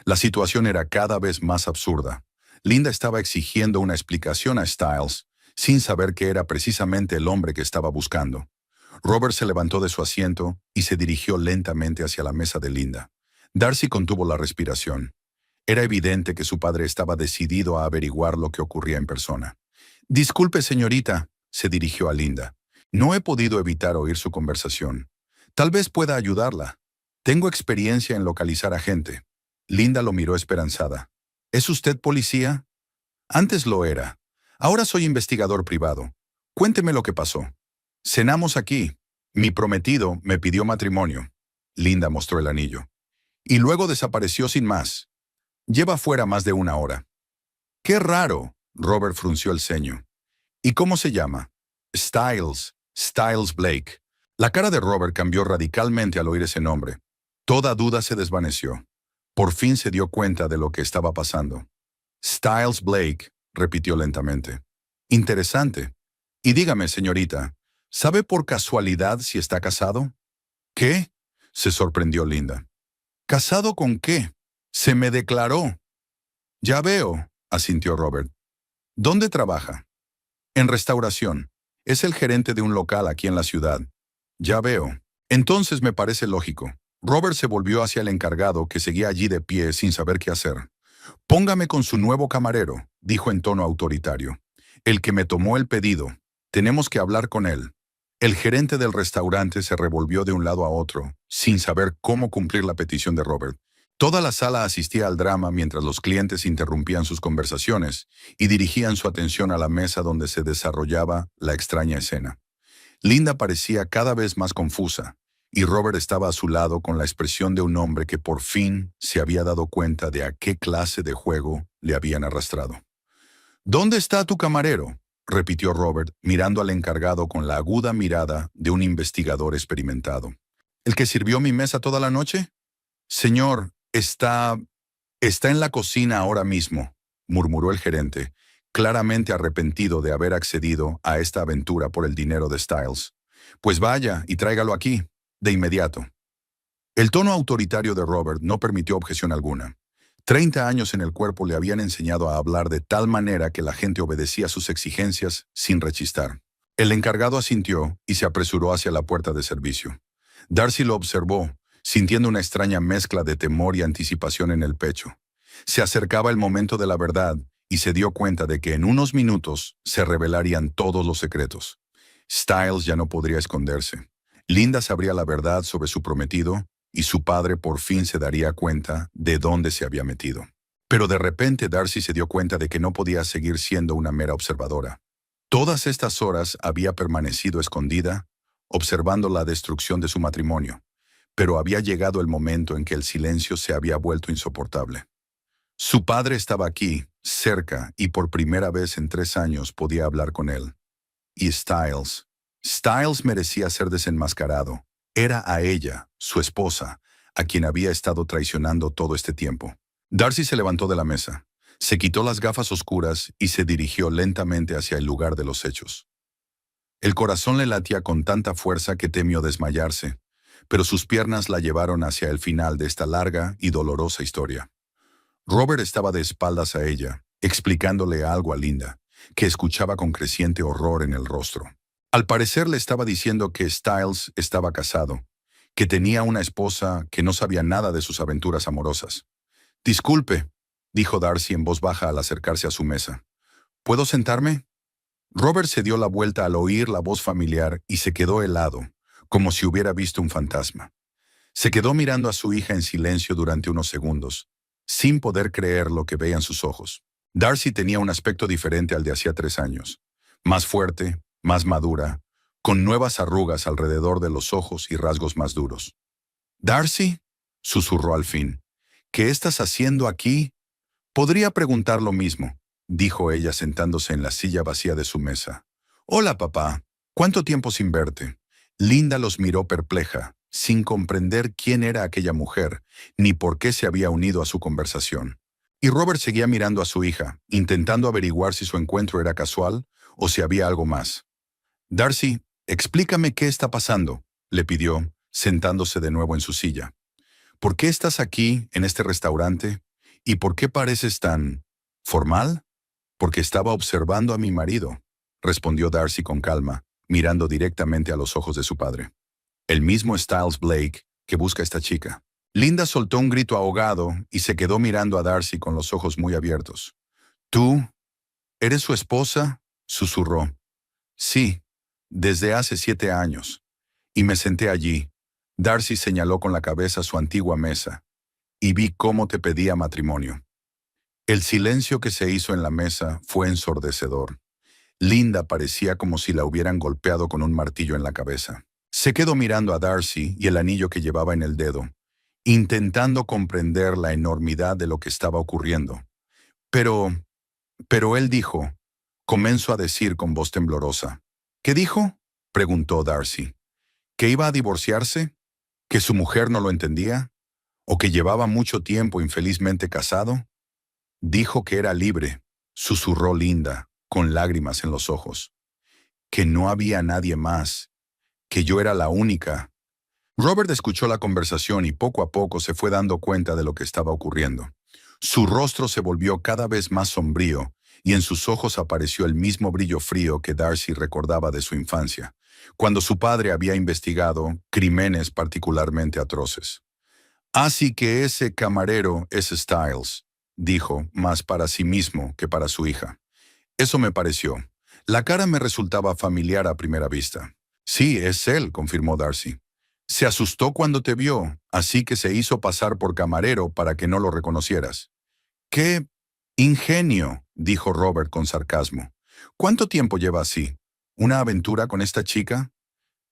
La situación era cada vez más absurda. Linda estaba exigiendo una explicación a Styles, sin saber que era precisamente el hombre que estaba buscando. Robert se levantó de su asiento y se dirigió lentamente hacia la mesa de Linda. Darcy contuvo la respiración. Era evidente que su padre estaba decidido a averiguar lo que ocurría en persona. «Disculpe, señorita», se dirigió a Linda. «No he podido evitar oír su conversación. Tal vez pueda ayudarla. Tengo experiencia en localizar a gente». Linda lo miró esperanzada. «¿Es usted policía?». «Antes lo era. Ahora soy investigador privado. Cuénteme lo que pasó». «Cenamos aquí. Mi prometido me pidió matrimonio». Linda mostró el anillo. «Y luego desapareció sin más. Lleva fuera más de una hora». «Qué raro», Robert frunció el ceño. ¿Y cómo se llama? Styles Blake. La cara de Robert cambió radicalmente al oír ese nombre. Toda duda se desvaneció. Por fin se dio cuenta de lo que estaba pasando. Styles Blake, repitió lentamente. Interesante. Y dígame, señorita, ¿sabe por casualidad si está casado? ¿Qué? Se sorprendió Linda. ¿Casado con qué? Se me declaró. Ya veo, asintió Robert. ¿Dónde trabaja? En restauración. Es el gerente de un local aquí en la ciudad. Ya veo. Entonces me parece lógico. Robert se volvió hacia el encargado, que seguía allí de pie sin saber qué hacer. Póngame con su nuevo camarero, dijo en tono autoritario. El que me tomó el pedido. Tenemos que hablar con él. El gerente del restaurante se revolvió de un lado a otro, sin saber cómo cumplir la petición de Robert. Toda la sala asistía al drama mientras los clientes interrumpían sus conversaciones y dirigían su atención a la mesa donde se desarrollaba la extraña escena. Linda parecía cada vez más confusa, y Robert estaba a su lado con la expresión de un hombre que por fin se había dado cuenta de a qué clase de juego le habían arrastrado. ¿Dónde está tu camarero?, repitió Robert, mirando al encargado con la aguda mirada de un investigador experimentado. ¿El que sirvió mi mesa toda la noche? Señor, está en la cocina ahora mismo, murmuró el gerente, claramente arrepentido de haber accedido a esta aventura por el dinero de Styles. Pues vaya y tráigalo aquí, de inmediato. El tono autoritario de Robert no permitió objeción alguna. 30 años en el cuerpo le habían enseñado a hablar de tal manera que la gente obedecía sus exigencias sin rechistar. El encargado asintió y se apresuró hacia la puerta de servicio. Darcy lo observó, sintiendo una extraña mezcla de temor y anticipación en el pecho. Se acercaba el momento de la verdad y se dio cuenta de que en unos minutos se revelarían todos los secretos. Styles ya no podría esconderse. Linda sabría la verdad sobre su prometido y su padre por fin se daría cuenta de dónde se había metido. Pero de repente Darcy se dio cuenta de que no podía seguir siendo una mera observadora. Todas estas horas había permanecido escondida, observando la destrucción de su matrimonio, pero había llegado el momento en que el silencio se había vuelto insoportable. Su padre estaba aquí, cerca, y por primera vez en 3 años podía hablar con él. Y Styles merecía ser desenmascarado. Era a ella, su esposa, a quien había estado traicionando todo este tiempo. Darcy se levantó de la mesa, se quitó las gafas oscuras y se dirigió lentamente hacia el lugar de los hechos. El corazón le latía con tanta fuerza que temió desmayarse, pero sus piernas la llevaron hacia el final de esta larga y dolorosa historia. Robert estaba de espaldas a ella, explicándole algo a Linda, que escuchaba con creciente horror en el rostro. Al parecer le estaba diciendo que Styles estaba casado, que tenía una esposa que no sabía nada de sus aventuras amorosas. «Disculpe», dijo Darcy en voz baja al acercarse a su mesa. «¿Puedo sentarme?» Robert se dio la vuelta al oír la voz familiar y se quedó helado, como si hubiera visto un fantasma. Se quedó mirando a su hija en silencio durante unos segundos, sin poder creer lo que veían sus ojos. Darcy tenía un aspecto diferente al de hacía 3 años, más fuerte, más madura, con nuevas arrugas alrededor de los ojos y rasgos más duros. «¿Darcy?», susurró al fin. «¿Qué estás haciendo aquí?» «Podría preguntar lo mismo», dijo ella sentándose en la silla vacía de su mesa. «Hola, papá. ¿Cuánto tiempo sin verte?» Linda los miró perpleja, sin comprender quién era aquella mujer, ni por qué se había unido a su conversación. Y Robert seguía mirando a su hija, intentando averiguar si su encuentro era casual o si había algo más. «Darcy, explícame qué está pasando», le pidió, sentándose de nuevo en su silla. «¿Por qué estás aquí, en este restaurante? ¿Y por qué pareces tan formal?» «Porque estaba observando a mi marido», respondió Darcy con calma, mirando directamente a los ojos de su padre. «El mismo Styles Blake que busca a esta chica». Linda soltó un grito ahogado y se quedó mirando a Darcy con los ojos muy abiertos. «¿Tú eres su esposa?», susurró. «Sí, desde hace 7 años». Y me senté allí. Darcy señaló con la cabeza su antigua mesa, y vi cómo te pedía matrimonio. El silencio que se hizo en la mesa fue ensordecedor. Linda parecía como si la hubieran golpeado con un martillo en la cabeza. Se quedó mirando a Darcy y el anillo que llevaba en el dedo, intentando comprender la enormidad de lo que estaba ocurriendo. «Pero, Pero él dijo, comenzó a decir con voz temblorosa. ¿Qué dijo? Preguntó Darcy. ¿Que iba a divorciarse? ¿Que su mujer no lo entendía? ¿O que llevaba mucho tiempo infelizmente casado? Dijo que era libre, susurró Linda, con lágrimas en los ojos. Que no había nadie más, que yo era la única. Robert escuchó la conversación y poco a poco se fue dando cuenta de lo que estaba ocurriendo. Su rostro se volvió cada vez más sombrío y en sus ojos apareció el mismo brillo frío que Darcy recordaba de su infancia, cuando su padre había investigado crímenes particularmente atroces. Así que ese camarero es Styles, dijo, más para sí mismo que para su hija. Eso me pareció. La cara me resultaba familiar a primera vista. Sí, es él, confirmó Darcy. Se asustó cuando te vio, así que se hizo pasar por camarero para que no lo reconocieras. ¡Qué ingenio!, dijo Robert con sarcasmo. ¿Cuánto tiempo lleva así? ¿Una aventura con esta chica?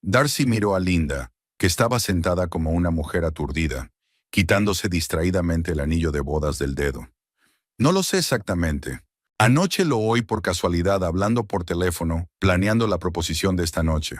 Darcy miró a Linda, que estaba sentada como una mujer aturdida, quitándose distraídamente el anillo de bodas del dedo. No lo sé exactamente. Anoche lo oí por casualidad hablando por teléfono, planeando la proposición de esta noche.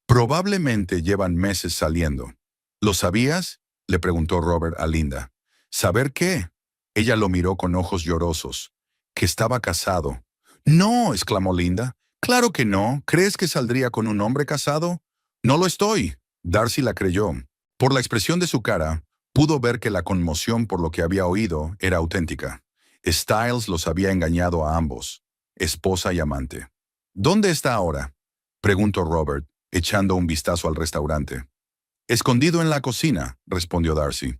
Probablemente llevan meses saliendo. ¿Lo sabías?, le preguntó Robert a Linda. ¿Saber qué? Ella lo miró con ojos llorosos. Que estaba casado. No, exclamó Linda. Claro que no. ¿Crees que saldría con un hombre casado? No lo estoy. Darcy la creyó. Por la expresión de su cara, pudo ver que la conmoción por lo que había oído era auténtica. Styles los había engañado a ambos, esposa y amante. ¿Dónde está ahora?, preguntó Robert, echando un vistazo al restaurante. Escondido en la cocina, respondió Darcy.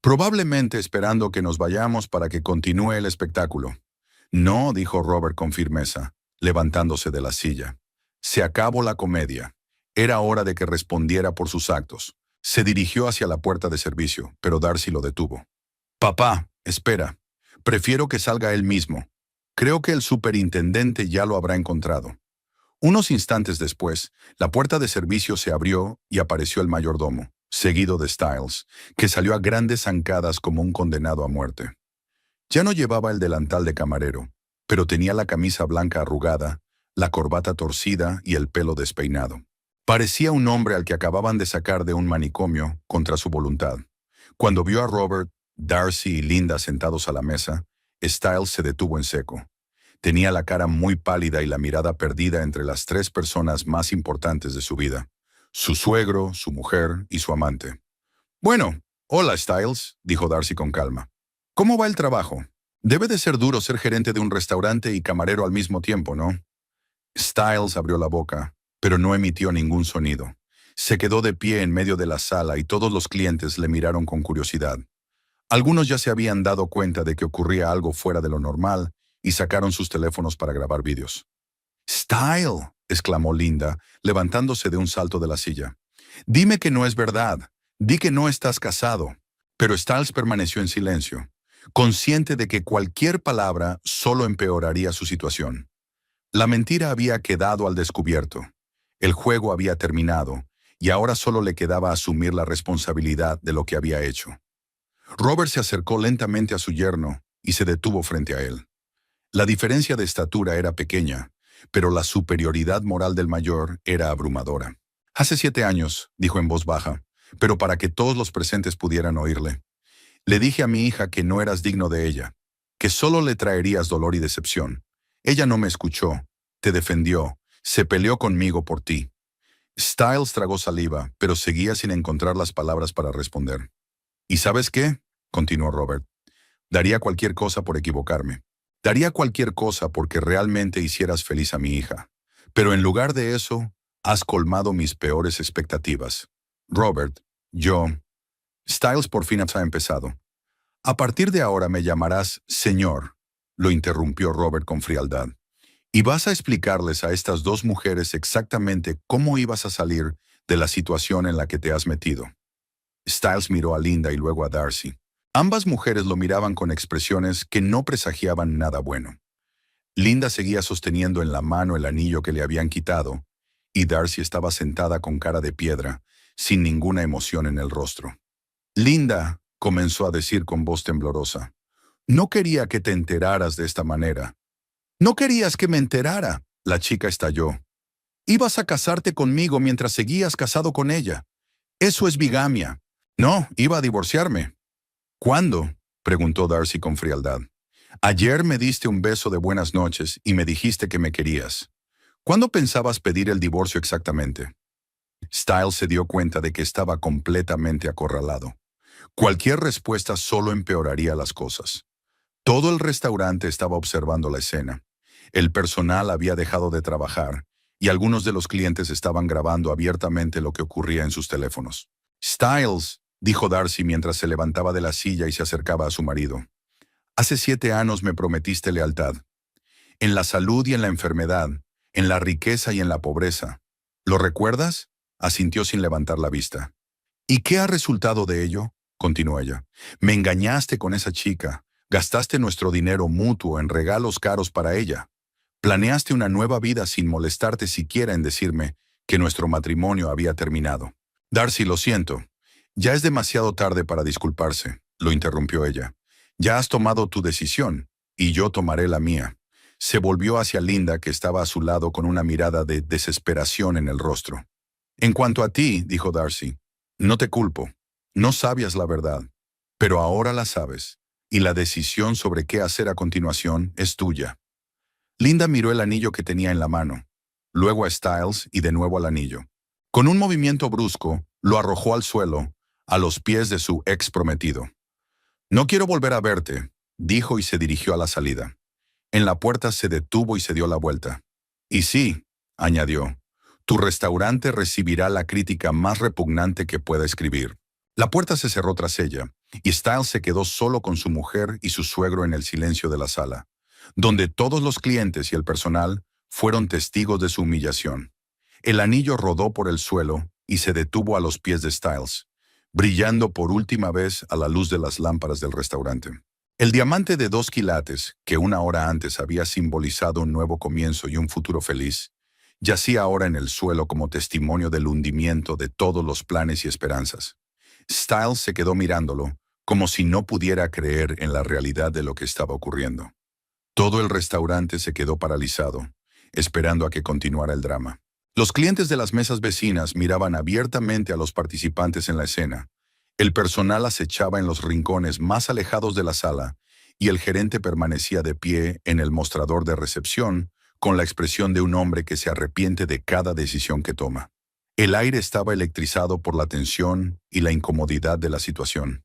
Probablemente esperando que nos vayamos para que continúe el espectáculo. No, dijo Robert con firmeza, levantándose de la silla. Se acabó la comedia. Era hora de que respondiera por sus actos. Se dirigió hacia la puerta de servicio, pero Darcy lo detuvo. Papá, espera. Prefiero que salga él mismo. Creo que el superintendente ya lo habrá encontrado. Unos instantes después, la puerta de servicio se abrió y apareció el mayordomo, seguido de Styles, que salió a grandes zancadas como un condenado a muerte. Ya no llevaba el delantal de camarero, pero tenía la camisa blanca arrugada, la corbata torcida y el pelo despeinado. Parecía un hombre al que acababan de sacar de un manicomio contra su voluntad. Cuando vio a Robert, Darcy y Linda sentados a la mesa, Styles se detuvo en seco. Tenía la cara muy pálida y la mirada perdida entre las tres personas más importantes de su vida: su suegro, su mujer y su amante. Bueno, hola Styles, dijo Darcy con calma. ¿Cómo va el trabajo? Debe de ser duro ser gerente de un restaurante y camarero al mismo tiempo, ¿no? Styles abrió la boca, pero no emitió ningún sonido. Se quedó de pie en medio de la sala y todos los clientes le miraron con curiosidad. Algunos ya se habían dado cuenta de que ocurría algo fuera de lo normal y sacaron sus teléfonos para grabar vídeos. «Style», exclamó Linda, levantándose de un salto de la silla. «Dime que no es verdad. Di que no estás casado». Pero Styles permaneció en silencio, consciente de que cualquier palabra solo empeoraría su situación. La mentira había quedado al descubierto. El juego había terminado, y ahora solo le quedaba asumir la responsabilidad de lo que había hecho. Robert se acercó lentamente a su yerno y se detuvo frente a él. La diferencia de estatura era pequeña, pero la superioridad moral del mayor era abrumadora. «Hace 7 años», dijo en voz baja, pero para que todos los presentes pudieran oírle, «le dije a mi hija que no eras digno de ella, que solo le traerías dolor y decepción. Ella no me escuchó, te defendió, se peleó conmigo por ti». Styles tragó saliva, pero seguía sin encontrar las palabras para responder. «¿Y sabes qué?», continuó Robert. «Daría cualquier cosa por equivocarme. Daría cualquier cosa porque realmente hicieras feliz a mi hija. Pero en lugar de eso, has colmado mis peores expectativas. Robert, yo...» Styles por fin ha empezado. «A partir de ahora me llamarás señor», lo interrumpió Robert con frialdad. «Y vas a explicarles a estas dos mujeres exactamente cómo ibas a salir de la situación en la que te has metido». Styles miró a Linda y luego a Darcy. Ambas mujeres lo miraban con expresiones que no presagiaban nada bueno. Linda seguía sosteniendo en la mano el anillo que le habían quitado, y Darcy estaba sentada con cara de piedra, sin ninguna emoción en el rostro. «Linda», comenzó a decir con voz temblorosa, «no quería que te enteraras de esta manera, No querías que me enterara, la chica estalló. Ibas a casarte conmigo mientras seguías casado con ella. Eso es bigamia. No, iba a divorciarme. ¿Cuándo? Preguntó Darcy con frialdad. Ayer me diste un beso de buenas noches y me dijiste que me querías. ¿Cuándo pensabas pedir el divorcio exactamente? Styles se dio cuenta de que estaba completamente acorralado. Cualquier respuesta solo empeoraría las cosas. Todo el restaurante estaba observando la escena. El personal había dejado de trabajar y algunos de los clientes estaban grabando abiertamente lo que ocurría en sus teléfonos. Styles, dijo Darcy mientras se levantaba de la silla y se acercaba a su marido. Hace 7 años me prometiste lealtad. En la salud y en la enfermedad, en la riqueza y en la pobreza. ¿Lo recuerdas? Asintió sin levantar la vista. ¿Y qué ha resultado de ello? Continuó ella. Me engañaste con esa chica. Gastaste nuestro dinero mutuo en regalos caros para ella. Planeaste una nueva vida sin molestarte siquiera en decirme que nuestro matrimonio había terminado. Darcy, lo siento. Ya es demasiado tarde para disculparse, lo interrumpió ella. Ya has tomado tu decisión, y yo tomaré la mía. Se volvió hacia Linda, que estaba a su lado con una mirada de desesperación en el rostro. En cuanto a ti, dijo Darcy, no te culpo. No sabías la verdad, pero ahora la sabes, y la decisión sobre qué hacer a continuación es tuya. Linda miró el anillo que tenía en la mano, luego a Styles y de nuevo al anillo. Con un movimiento brusco, lo arrojó al suelo, a los pies de su ex prometido. No quiero volver a verte, dijo y se dirigió a la salida. En la puerta se detuvo y se dio la vuelta. Y sí, añadió, tu restaurante recibirá la crítica más repugnante que pueda escribir. La puerta se cerró tras ella, y Styles se quedó solo con su mujer y su suegro en el silencio de la sala, donde todos los clientes y el personal fueron testigos de su humillación. El anillo rodó por el suelo y se detuvo a los pies de Styles, brillando por última vez a la luz de las lámparas del restaurante. El diamante de 2 quilates, que una hora antes había simbolizado un nuevo comienzo y un futuro feliz, yacía ahora en el suelo como testimonio del hundimiento de todos los planes y esperanzas. Styles se quedó mirándolo, como si no pudiera creer en la realidad de lo que estaba ocurriendo. Todo el restaurante se quedó paralizado, esperando a que continuara el drama. Los clientes de las mesas vecinas miraban abiertamente a los participantes en la escena. El personal acechaba en los rincones más alejados de la sala y el gerente permanecía de pie en el mostrador de recepción con la expresión de un hombre que se arrepiente de cada decisión que toma. El aire estaba electrizado por la tensión y la incomodidad de la situación.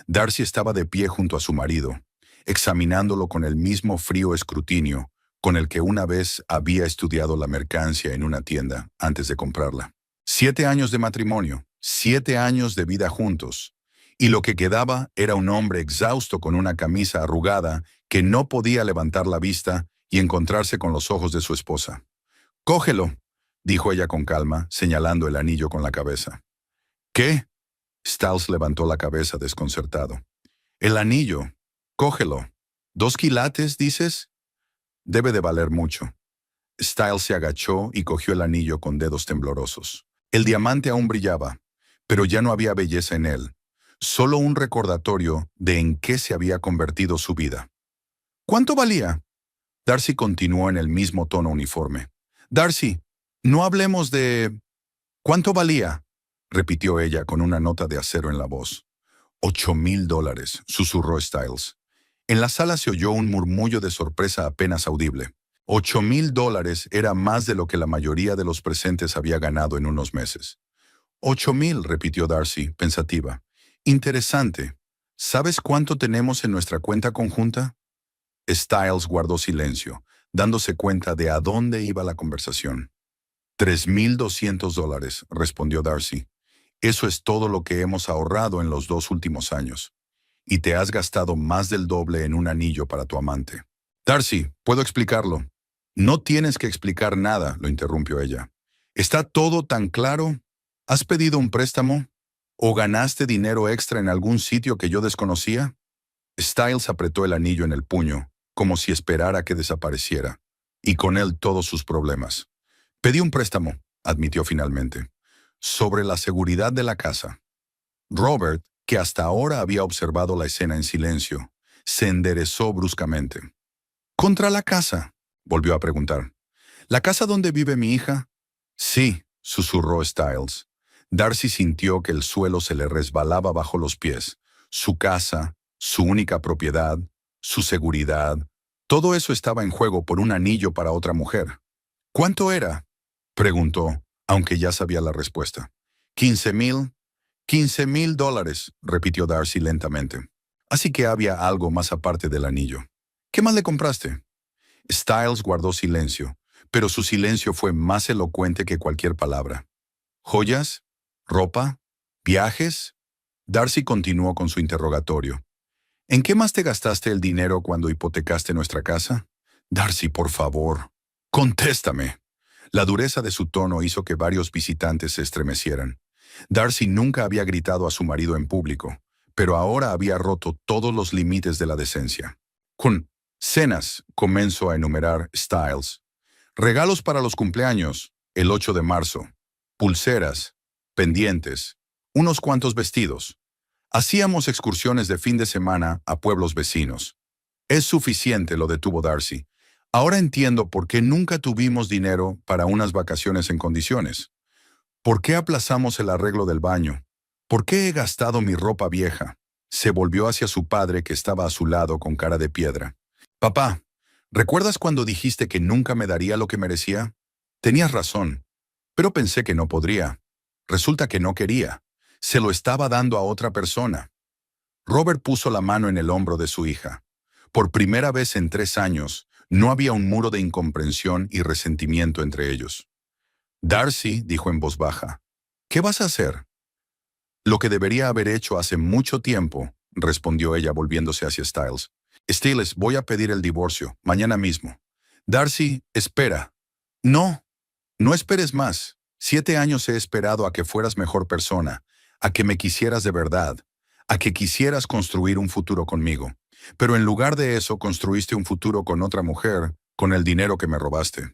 Darcy estaba de pie junto a su marido, examinándolo con el mismo frío escrutinio con el que una vez había estudiado la mercancía en una tienda antes de comprarla. 7 años de matrimonio, 7 años de vida juntos, y lo que quedaba era un hombre exhausto con una camisa arrugada que no podía levantar la vista y encontrarse con los ojos de su esposa. «Cógelo», dijo ella con calma, señalando el anillo con la cabeza. «¿Qué?» Styles levantó la cabeza desconcertado. «El anillo. Cógelo. 2 quilates, dices?» «Debe de valer mucho». Styles se agachó y cogió el anillo con dedos temblorosos. El diamante aún brillaba, pero ya no había belleza en él, solo un recordatorio de en qué se había convertido su vida. «¿Cuánto valía?» Darcy continuó en el mismo tono uniforme. «Darcy, no hablemos de... ¿Cuánto valía?», repitió ella con una nota de acero en la voz. $8,000, susurró Styles. En la sala se oyó un murmullo de sorpresa apenas audible. $8,000 era más de lo que la mayoría de los presentes había ganado en unos meses. 8,000, repitió Darcy, pensativa. Interesante. ¿Sabes cuánto tenemos en nuestra cuenta conjunta? Styles guardó silencio, dándose cuenta de a dónde iba la conversación. $3,200, respondió Darcy. Eso es todo lo que hemos ahorrado en los 2 últimos años. Y te has gastado más del doble en un anillo para tu amante. Darcy, ¿puedo explicarlo? No tienes que explicar nada, lo interrumpió ella. ¿Está todo tan claro? ¿Has pedido un préstamo? ¿O ganaste dinero extra en algún sitio que yo desconocía? Styles apretó el anillo en el puño, como si esperara que desapareciera, y con él todos sus problemas. Pedí un préstamo, admitió finalmente, sobre la seguridad de la casa. Robert, que hasta ahora había observado la escena en silencio, se enderezó bruscamente. «¿Contra la casa?», Volvió a preguntar. ¿La casa donde vive mi hija? Sí, susurró Styles. Darcy sintió que el suelo se le resbalaba bajo los pies. Su casa, su única propiedad, su seguridad, todo eso estaba en juego por un anillo para otra mujer. ¿Cuánto era?, preguntó, aunque ya sabía la respuesta. 15,000. $15,000, repitió Darcy lentamente. Así que había algo más aparte del anillo. ¿Qué más le compraste? Styles guardó silencio, pero su silencio fue más elocuente que cualquier palabra. ¿Joyas? ¿Ropa? ¿Viajes? Darcy continuó con su interrogatorio. ¿En qué más te gastaste el dinero cuando hipotecaste nuestra casa? Darcy, por favor, contéstame. La dureza de su tono hizo que varios visitantes se estremecieran. Darcy nunca había gritado a su marido en público, pero ahora había roto todos los límites de la decencia. Con cenas, comenzó a enumerar Styles. Regalos para los cumpleaños, el 8 de marzo. Pulseras, pendientes, unos cuantos vestidos. Hacíamos excursiones de fin de semana a pueblos vecinos. Es suficiente, lo detuvo Darcy. Ahora entiendo por qué nunca tuvimos dinero para unas vacaciones en condiciones. ¿Por qué aplazamos el arreglo del baño? ¿Por qué he gastado mi ropa vieja? Se volvió hacia su padre, que estaba a su lado con cara de piedra. Papá, ¿recuerdas cuando dijiste que nunca me daría lo que merecía? Tenías razón, pero pensé que no podría. Resulta que no quería. Se lo estaba dando a otra persona. Robert puso la mano en el hombro de su hija. Por primera vez en 3 años, no había un muro de incomprensión y resentimiento entre ellos. Darcy, dijo en voz baja, ¿qué vas a hacer? Lo que debería haber hecho hace mucho tiempo, respondió ella volviéndose hacia Styles. Styles, voy a pedir el divorcio, mañana mismo. Darcy, espera. No, no esperes más. 7 años he esperado a que fueras mejor persona, a que me quisieras de verdad, a que quisieras construir un futuro conmigo. Pero en lugar de eso, construiste un futuro con otra mujer, con el dinero que me robaste.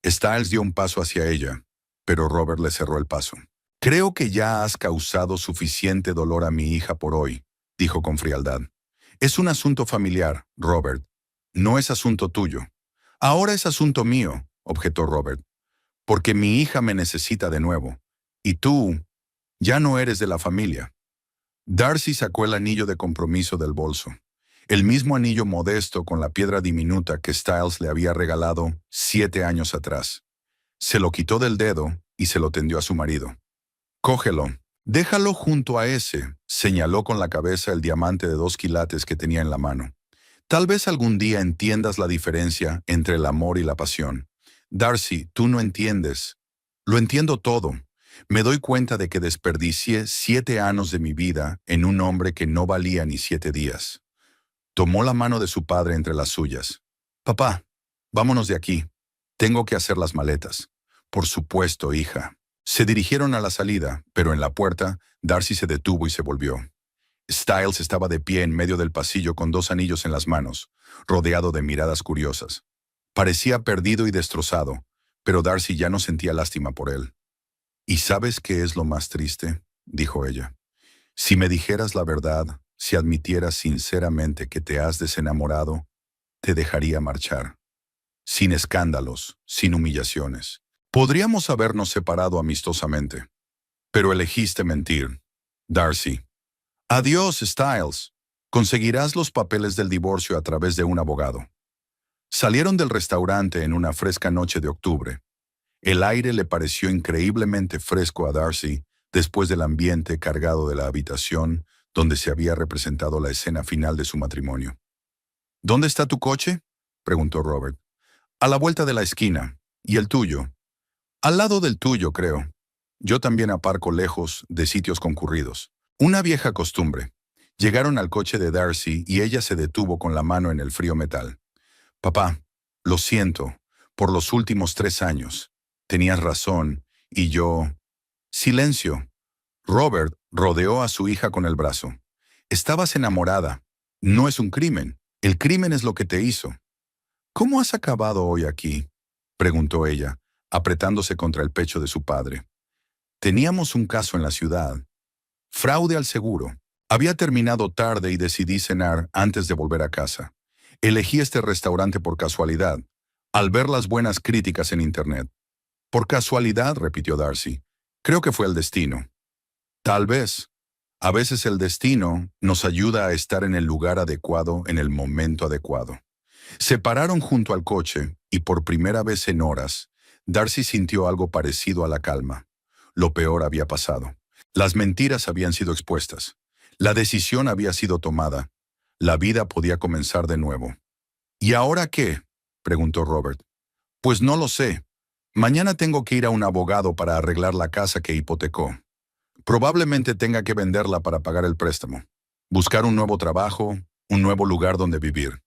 Styles dio un paso hacia ella, pero Robert le cerró el paso. Creo que ya has causado suficiente dolor a mi hija por hoy, dijo con frialdad. Es un asunto familiar, Robert. No es asunto tuyo. Ahora es asunto mío, objetó Robert, porque mi hija me necesita de nuevo. Y tú ya no eres de la familia. Darcy sacó el anillo de compromiso del bolso. El mismo anillo modesto con la piedra diminuta que Styles le había regalado 7 años atrás. Se lo quitó del dedo y se lo tendió a su marido. Cógelo. Déjalo junto a ese, señaló con la cabeza el diamante de 2 quilates que tenía en la mano. Tal vez algún día entiendas la diferencia entre el amor y la pasión. Darcy, tú no entiendes. Lo entiendo todo. Me doy cuenta de que desperdicié 7 años de mi vida en un hombre que no valía ni 7 días. Tomó la mano de su padre entre las suyas. Papá, vámonos de aquí. Tengo que hacer las maletas. Por supuesto, hija. Se dirigieron a la salida, pero en la puerta, Darcy se detuvo y se volvió. Styles estaba de pie en medio del pasillo con 2 anillos en las manos, rodeado de miradas curiosas. Parecía perdido y destrozado, pero Darcy ya no sentía lástima por él. ¿Y sabes qué es lo más triste?, dijo ella. Si me dijeras la verdad, si admitieras sinceramente que te has desenamorado, te dejaría marchar. Sin escándalos, sin humillaciones. Podríamos habernos separado amistosamente. Pero elegiste mentir, Darcy. Adiós, Styles. Conseguirás los papeles del divorcio a través de un abogado. Salieron del restaurante en una fresca noche de octubre. El aire le pareció increíblemente fresco a Darcy después del ambiente cargado de la habitación donde se había representado la escena final de su matrimonio. ¿Dónde está tu coche?, preguntó Robert. A la vuelta de la esquina. ¿Y el tuyo? Al lado del tuyo, creo. Yo también aparco lejos de sitios concurridos. Una vieja costumbre. Llegaron al coche de Darcy y ella se detuvo con la mano en el frío metal. Papá, lo siento, por los últimos 3 años. Tenías razón, y yo... Silencio. Robert rodeó a su hija con el brazo. Estabas enamorada. No es un crimen. El crimen es lo que te hizo. ¿Cómo has acabado hoy aquí?, preguntó ella, apretándose contra el pecho de su padre. Teníamos un caso en la ciudad. Fraude al seguro. Había terminado tarde y decidí cenar antes de volver a casa. Elegí este restaurante por casualidad, al ver las buenas críticas en Internet. Por casualidad, repitió Darcy. Creo que fue el destino. Tal vez. A veces el destino nos ayuda a estar en el lugar adecuado en el momento adecuado. Se pararon junto al coche y por primera vez en horas, Darcy sintió algo parecido a la calma. Lo peor había pasado. Las mentiras habían sido expuestas. La decisión había sido tomada. La vida podía comenzar de nuevo. ¿Y ahora qué?, preguntó Robert. Pues no lo sé. Mañana tengo que ir a un abogado para arreglar la casa que hipotecó. Probablemente tenga que venderla para pagar el préstamo. Buscar un nuevo trabajo, un nuevo lugar donde vivir.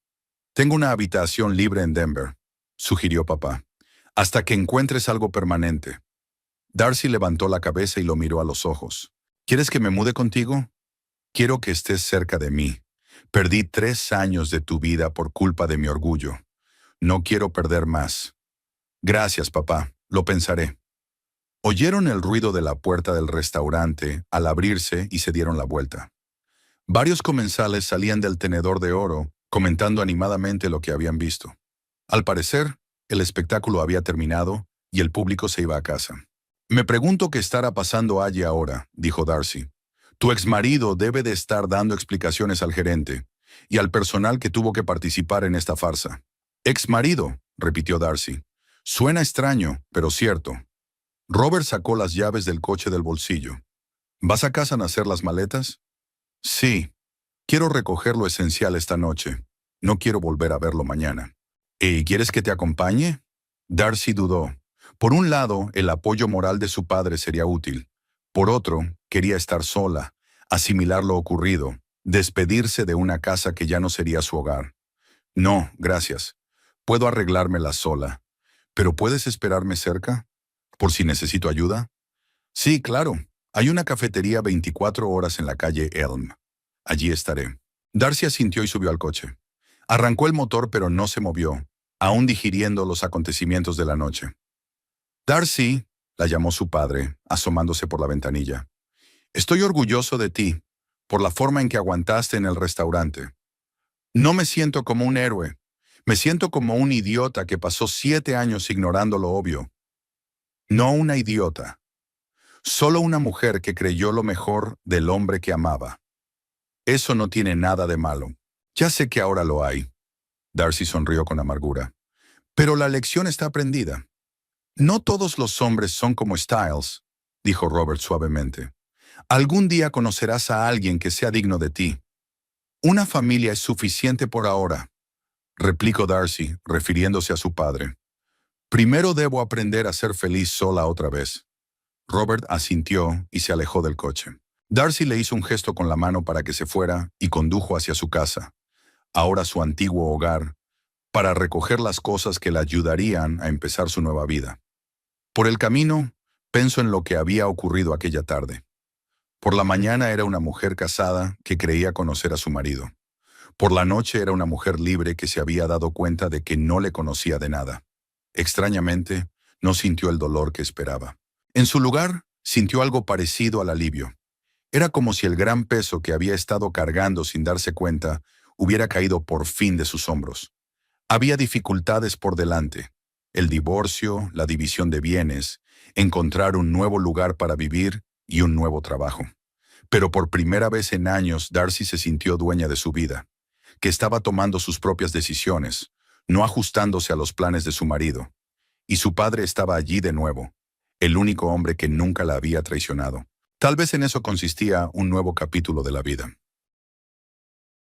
Tengo una habitación libre en Denver, sugirió papá, hasta que encuentres algo permanente. Darcy levantó la cabeza y lo miró a los ojos. ¿Quieres que me mude contigo? Quiero que estés cerca de mí. Perdí 3 años de tu vida por culpa de mi orgullo. No quiero perder más. Gracias, papá. Lo pensaré. Oyeron el ruido de la puerta del restaurante al abrirse y se dieron la vuelta. Varios comensales salían del tenedor de oro, comentando animadamente lo que habían visto. Al parecer, el espectáculo había terminado y el público se iba a casa. Me pregunto qué estará pasando allí ahora, dijo Darcy. Tu exmarido debe de estar dando explicaciones al gerente y al personal que tuvo que participar en esta farsa. Exmarido, repitió Darcy. Suena extraño, pero cierto. Robert sacó las llaves del coche del bolsillo. ¿Vas a casa a hacer las maletas? Sí. Quiero recoger lo esencial esta noche. No quiero volver a verlo mañana. ¿Y quieres que te acompañe? Darcy dudó. Por un lado, el apoyo moral de su padre sería útil. Por otro, quería estar sola, asimilar lo ocurrido, despedirse de una casa que ya no sería su hogar. No, gracias. Puedo arreglármela sola. ¿Pero puedes esperarme cerca? ¿Por si necesito ayuda? Sí, claro. Hay una cafetería 24 horas en la calle Elm. Allí estaré. Darcy asintió y subió al coche. Arrancó el motor pero no se movió, aún digiriendo los acontecimientos de la noche. Darcy, la llamó su padre, asomándose por la ventanilla. Estoy orgulloso de ti, por la forma en que aguantaste en el restaurante. No me siento como un héroe. Me siento como un idiota que pasó 7 años ignorando lo obvio. No una idiota. Solo una mujer que creyó lo mejor del hombre que amaba. Eso no tiene nada de malo. Ya sé que ahora lo hay. Darcy sonrió con amargura. Pero la lección está aprendida. No todos los hombres son como Styles, dijo Robert suavemente. Algún día conocerás a alguien que sea digno de ti. Una familia es suficiente por ahora, replicó Darcy, refiriéndose a su padre. Primero debo aprender a ser feliz sola otra vez. Robert asintió y se alejó del coche. Darcy le hizo un gesto con la mano para que se fuera y condujo hacia su casa, ahora su antiguo hogar, para recoger las cosas que le ayudarían a empezar su nueva vida. Por el camino, pensó en lo que había ocurrido aquella tarde. Por la mañana era una mujer casada que creía conocer a su marido. Por la noche era una mujer libre que se había dado cuenta de que no le conocía de nada. Extrañamente, no sintió el dolor que esperaba. En su lugar, sintió algo parecido al alivio. Era como si el gran peso que había estado cargando sin darse cuenta hubiera caído por fin de sus hombros. Había dificultades por delante. El divorcio, la división de bienes, encontrar un nuevo lugar para vivir y un nuevo trabajo. Pero por primera vez en años, Darcy se sintió dueña de su vida, que estaba tomando sus propias decisiones, no ajustándose a los planes de su marido. Y su padre estaba allí de nuevo, el único hombre que nunca la había traicionado. Tal vez en eso consistía un nuevo capítulo de la vida.